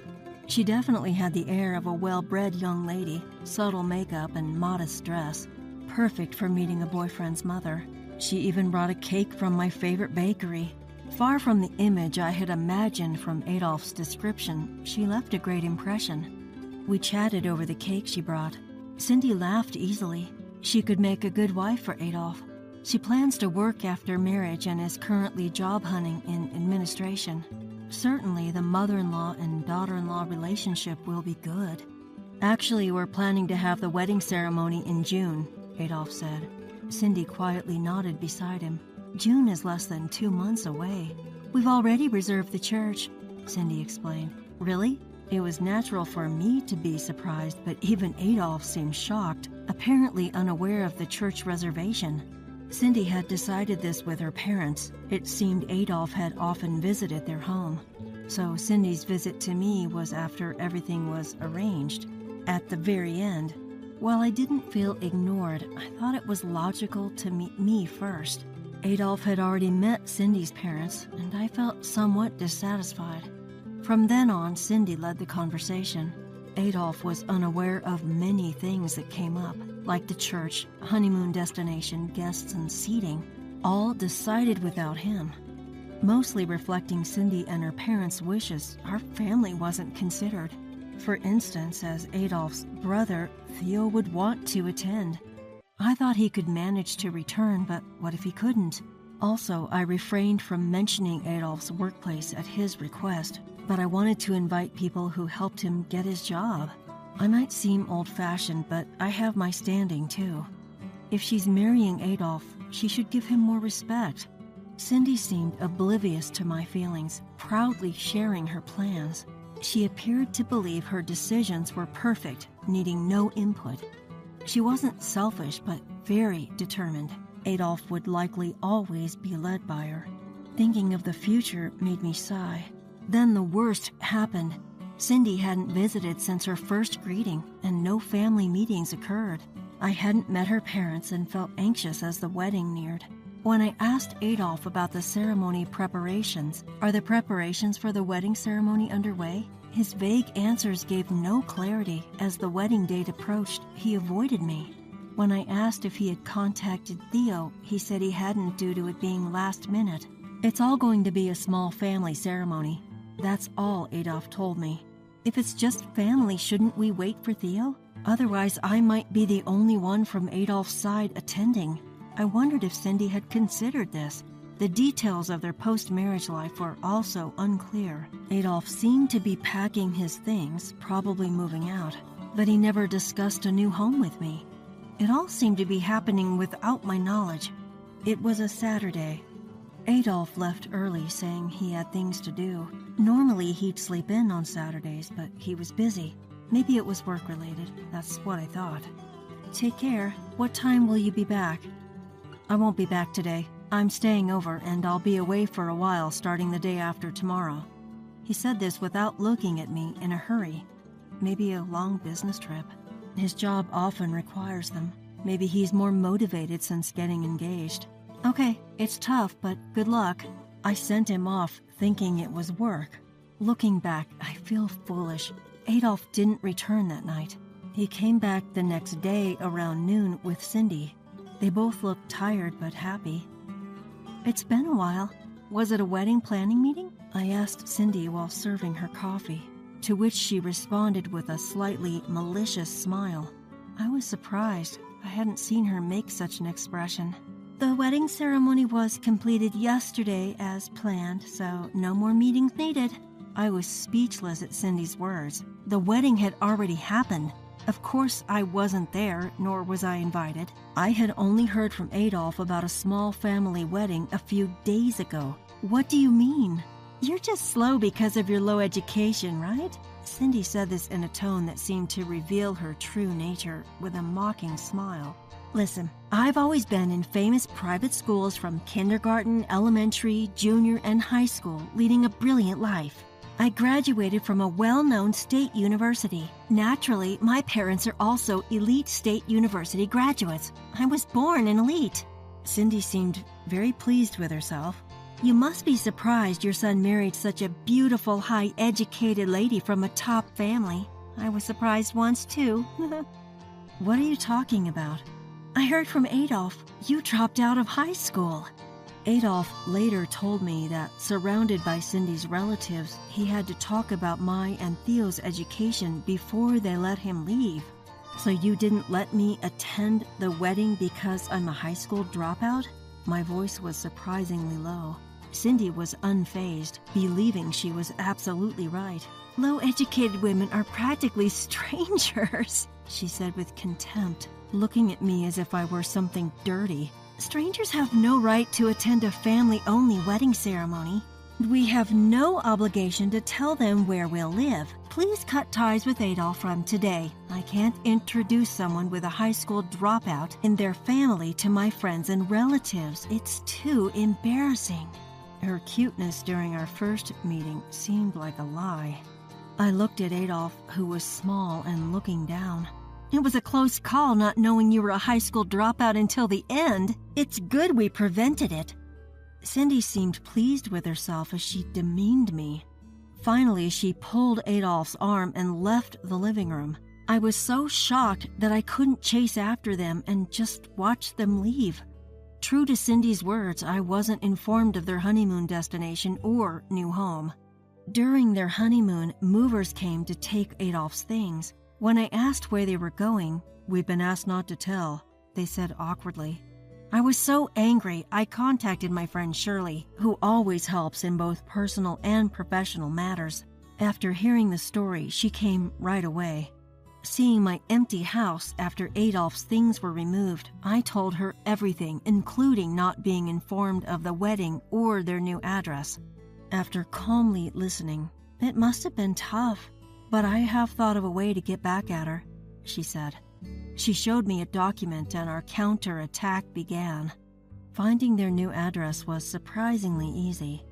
She definitely had the air of a well-bred young lady, subtle makeup and modest dress, perfect for meeting a boyfriend's mother. She even brought a cake from my favorite bakery. Far from the image I had imagined from Adolf's description, she left a great impression. We chatted over the cake she brought. Cindy laughed easily. She could make a good wife for Adolf. She plans to work after marriage and is currently job hunting in administration. Certainly, the mother-in-law and daughter-in-law relationship will be good. Actually, we're planning to have the wedding ceremony in June, Adolf said. Cindy quietly nodded beside him. June is less than 2 months away. We've already reserved the church, Cindy explained. Really? It was natural for me to be surprised, but even Adolf seemed shocked, apparently unaware of the church reservation. Cindy had decided this with her parents. It seemed Adolf had often visited their home. So Cindy's visit to me was after everything was arranged. At the very end, while I didn't feel ignored, I thought it was logical to meet me first. Adolf had already met Cindy's parents, and I felt somewhat dissatisfied. From then on, Cindy led the conversation. Adolf was unaware of many things that came up, like the church, honeymoon destination, guests, and seating, all decided without him. Mostly reflecting Cindy and her parents' wishes, our family wasn't considered. For instance, as Adolf's brother, Theo would want to attend. I thought he could manage to return, but what if he couldn't? Also, I refrained from mentioning Adolf's workplace at his request, but I wanted to invite people who helped him get his job. I might seem old-fashioned, but I have my standing too. If she's marrying Adolf, she should give him more respect. Cindy seemed oblivious to my feelings, proudly sharing her plans. She appeared to believe her decisions were perfect, needing no input. She wasn't selfish, but very determined. Adolf would likely always be led by her. Thinking of the future made me sigh. Then the worst happened. Cindy hadn't visited since her first greeting, and no family meetings occurred. I hadn't met her parents and felt anxious as the wedding neared. When I asked Adolf about the ceremony preparations, are the preparations for the wedding ceremony underway? His vague answers gave no clarity. As the wedding date approached, he avoided me. When I asked if he had contacted Theo, he said he hadn't due to it being last minute. It's all going to be a small family ceremony. That's all Adolf told me. If it's just family, shouldn't we wait for Theo? Otherwise, I might be the only one from Adolf's side attending. I wondered if Cindy had considered this. The details of their post-marriage life were also unclear. Adolf seemed to be packing his things, probably moving out, but he never discussed a new home with me. It all seemed to be happening without my knowledge. It was a Saturday. Adolf left early, saying he had things to do. Normally, he'd sleep in on Saturdays, but he was busy. Maybe it was work-related. That's what I thought. Take care. What time will you be back? I won't be back today. I'm staying over, and I'll be away for a while starting the day after tomorrow. He said this without looking at me in a hurry. Maybe a long business trip. His job often requires them. Maybe he's more motivated since getting engaged. Okay, it's tough, but good luck. I sent him off thinking it was work. Looking back, I feel foolish. Adolf didn't return that night. He came back the next day around noon with Cindy. They both looked tired but happy. It's been a while. Was it a wedding planning meeting? I asked Cindy while serving her coffee, to which she responded with a slightly malicious smile. I was surprised. I hadn't seen her make such an expression. The wedding ceremony was completed yesterday as planned, so no more meetings needed. I was speechless at Cindy's words. The wedding had already happened. Of course, I wasn't there, nor was I invited. I had only heard from Adolf about a small family wedding a few days ago. What do you mean? You're just slow because of your low education, right? Cindy said this in a tone that seemed to reveal her true nature with a mocking smile. Listen, I've always been in famous private schools from kindergarten, elementary, junior, and high school, leading a brilliant life. I graduated from a well-known state university. Naturally, my parents are also elite state university graduates. I was born an elite. Cindy seemed very pleased with herself. You must be surprised your son married such a beautiful, high-educated lady from a top family. I was surprised once, too. What are you talking about? I heard from Adolf. You dropped out of high school. Adolf later told me that, surrounded by Cindy's relatives, he had to talk about my and Theo's education before they let him leave. So you didn't let me attend the wedding because I'm a high school dropout? My voice was surprisingly low. Cindy was unfazed, believing she was absolutely right. Low-educated women are practically strangers, she said with contempt, looking at me as if I were something dirty. Strangers have no right to attend a family-only wedding ceremony. We have no obligation to tell them where we'll live. Please cut ties with Adolf from today. I can't introduce someone with a high school dropout and their family to my friends and relatives. It's too embarrassing. Her cuteness during our first meeting seemed like a lie. I looked at Adolf, who was small and looking down. It was a close call not knowing you were a high school dropout until the end. It's good we prevented it. Cindy seemed pleased with herself as she demeaned me. Finally, she pulled Adolf's arm and left the living room. I was so shocked that I couldn't chase after them and just watch them leave. True to Cindy's words, I wasn't informed of their honeymoon destination or new home. During their honeymoon, movers came to take Adolf's things. When I asked where they were going, "We've been asked not to tell," they said awkwardly. I was so angry, I contacted my friend Shirley, who always helps in both personal and professional matters. After hearing the story, she came right away. Seeing my empty house after Adolph's things were removed, I told her everything, including not being informed of the wedding or their new address. After calmly listening, "It must have been tough, but I have thought of a way to get back at her," she said. She showed me a document and our counter-attack began. Finding their new address was surprisingly easy.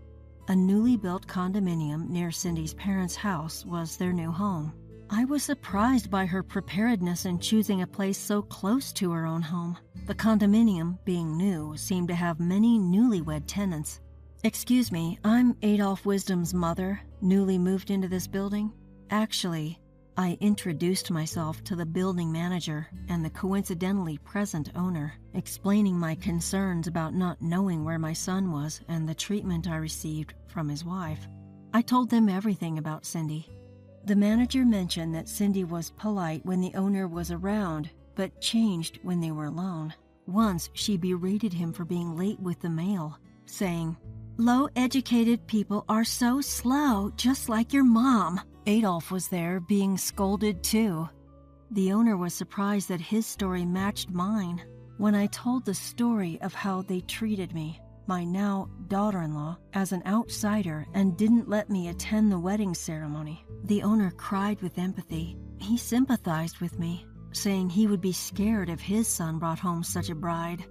A newly built condominium near Cindy's parents' house was their new home. I was surprised by her preparedness in choosing a place so close to her own home. The condominium, being new, seemed to have many newlywed tenants. "Excuse me, I'm Adolph Wisdom's mother, newly moved into this building." Actually, I introduced myself to the building manager and the coincidentally present owner, explaining my concerns about not knowing where my son was and the treatment I received from his wife. I told them everything about Cindy. The manager mentioned that Cindy was polite when the owner was around, but changed when they were alone. Once, she berated him for being late with the mail, saying, "Low-educated people are so slow, just like your mom." Adolph was there being scolded too. The owner was surprised that his story matched mine. When I told the story of how they treated me, my now daughter-in-law, as an outsider and didn't let me attend the wedding ceremony, the owner cried with empathy. He sympathized with me, saying he would be scared if his son brought home such a bride.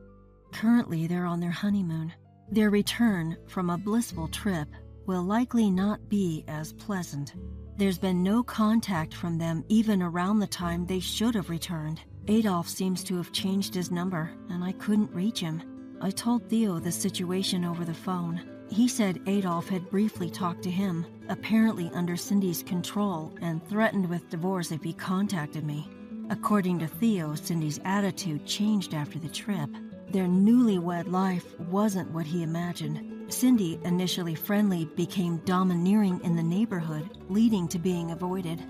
Currently, they're on their honeymoon. Their return from a blissful trip will likely not be as pleasant. There's been no contact from them even around the time they should have returned. Adolph seems to have changed his number, and I couldn't reach him. I told Theo the situation over the phone. He said Adolph had briefly talked to him, apparently under Cindy's control, and threatened with divorce if he contacted me. According to Theo, Cindy's attitude changed after the trip. Their newlywed life wasn't what he imagined. Cindy, initially friendly, became domineering in the neighborhood, leading to being avoided.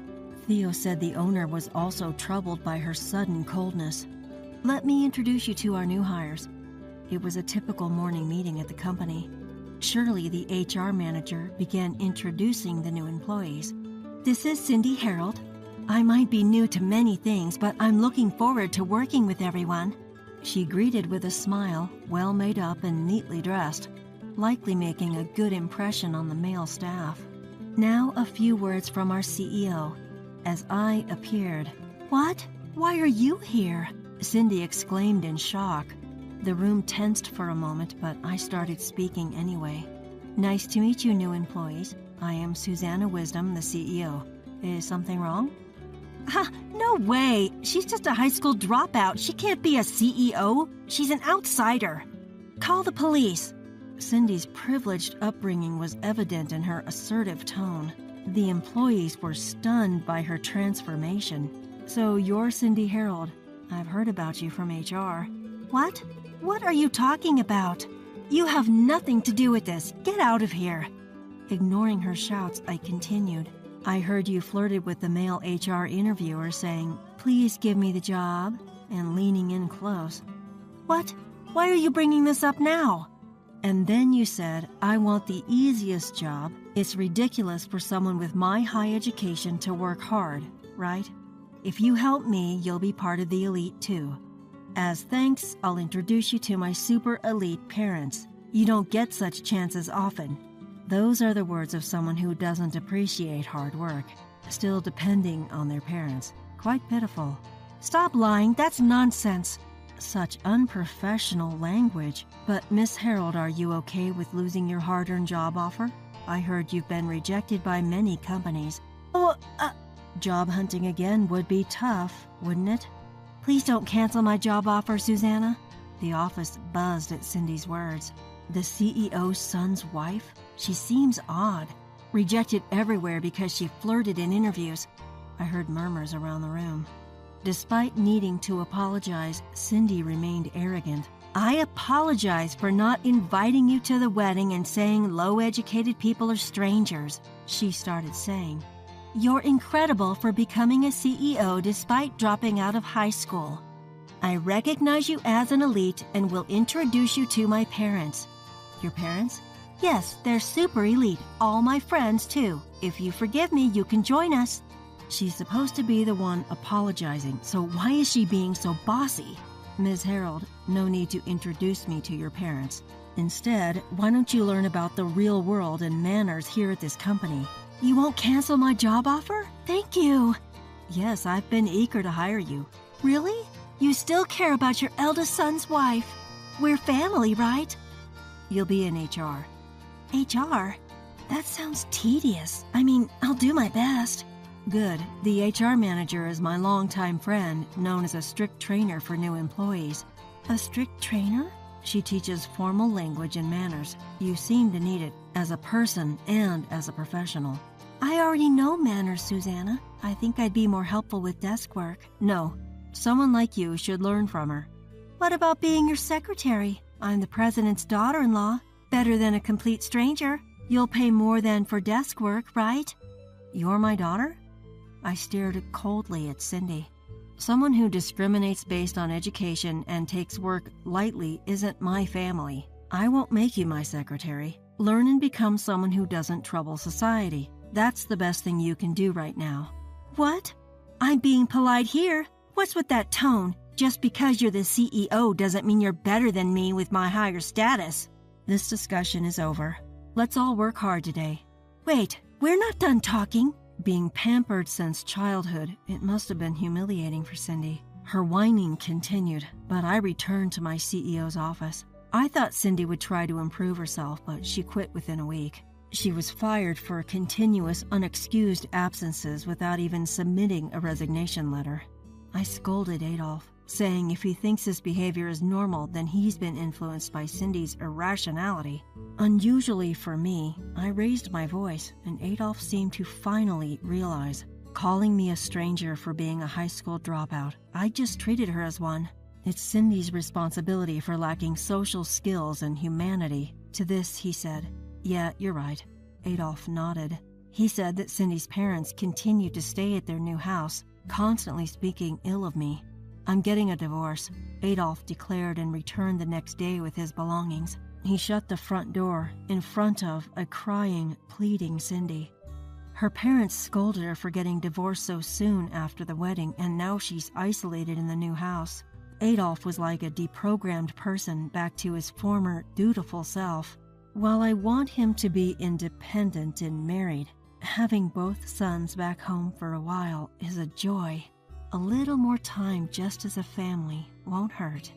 Theo said the owner was also troubled by her sudden coldness. "Let me introduce you to our new hires." It was a typical morning meeting at the company. Shirley, the HR manager, began introducing the new employees. "This is Cindy Harold. I might be new to many things, but I'm looking forward to working with everyone." She greeted with a smile, well made up and neatly dressed, likely making a good impression on the male staff. Now a few words from our CEO. As I appeared. "What? Why are you here?" Cindy exclaimed in shock. The room tensed for a moment, but I started speaking anyway. "Nice to meet you, new employees. I am Susanna Wisdom, the CEO. Is something wrong?" "Ha, no way! She's just a high school dropout. She can't be a CEO. She's an outsider. Call the police." Cindy's privileged upbringing was evident in her assertive tone. The employees were stunned by her transformation. "So you're Cindy Harold. I've heard about you from HR." "What? What are you talking about? You have nothing to do with this. Get out of here." Ignoring her shouts, I continued. "I heard you flirted with the male HR interviewer, saying, 'Please give me the job,' and leaning in close." "What? Why are you bringing this up now?" "And then you said, 'I want the easiest job. It's ridiculous for someone with my high education to work hard, right? If you help me, you'll be part of the elite too. As thanks, I'll introduce you to my super elite parents. You don't get such chances often.'" Those are the words of someone who doesn't appreciate hard work, still depending on their parents. Quite pitiful. "Stop lying, that's nonsense." Such unprofessional language. "But Miss Harold, are you okay with losing your hard-earned job offer? I heard you've been rejected by many companies." Job hunting again would be tough, wouldn't it? "Please don't cancel my job offer, Susanna." The office buzzed at Cindy's words. The CEO's son's wife? She seems odd. Rejected everywhere because she flirted in interviews. I heard murmurs around the room. Despite needing to apologize, Cindy remained arrogant. "I apologize for not inviting you to the wedding and saying low-educated people are strangers," she started saying. "You're incredible for becoming a CEO despite dropping out of high school." I recognize you as an elite and will introduce you to my parents. Your parents? Yes, they're super elite. All my friends, too. If you forgive me, you can join us. She's supposed to be the one apologizing, so why is she being so bossy? Ms. Harold, no need to introduce me to your parents. Instead, why don't you learn about the real world and manners here at this company? You won't cancel my job offer? Thank you. Yes, I've been eager to hire you. Really? You still care about your eldest son's wife? We're family, right? You'll be in HR. HR? That sounds tedious. I mean, I'll do my best. Good. The HR manager is my longtime friend, known as a strict trainer for new employees. A strict trainer? She teaches formal language and manners. You seem to need it, as a person and as a professional. I already know manners, Susanna. I think I'd be more helpful with desk work. No. Someone like you should learn from her. What about being your secretary? I'm the president's daughter-in-law. Better than a complete stranger. You'll pay more than for desk work, right? You're my daughter? I stared coldly at Cindy. Someone who discriminates based on education and takes work lightly isn't my family. I won't make you my secretary. Learn and become someone who doesn't trouble society. That's the best thing you can do right now. What? I'm being polite here. What's with that tone? Just because you're the CEO doesn't mean you're better than me with my higher status. This discussion is over. Let's all work hard today. Wait, we're not done talking. Being pampered since childhood, it must have been humiliating for Cindy. Her whining continued, but I returned to my CEO's office. I thought Cindy would try to improve herself, but she quit within a week. She was fired for continuous, unexcused absences without even submitting a resignation letter. I scolded Adolf, saying if he thinks his behavior is normal, then he's been influenced by Cindy's irrationality. Unusually for me, I raised my voice, and Adolf seemed to finally realize. Calling me a stranger for being a high school dropout, I just treated her as one. It's Cindy's responsibility for lacking social skills and humanity. To this, he said, "Yeah, you're right." Adolf nodded. He said that Cindy's parents continued to stay at their new house, constantly speaking ill of me. "I'm getting a divorce," Adolf declared and returned the next day with his belongings. He shut the front door in front of a crying, pleading Cindy. Her parents scolded her for getting divorced so soon after the wedding, and now she's isolated in the new house. Adolf was like a deprogrammed person back to his former dutiful self. While I want him to be independent and married, having both sons back home for a while is a joy. A little more time just as a family won't hurt.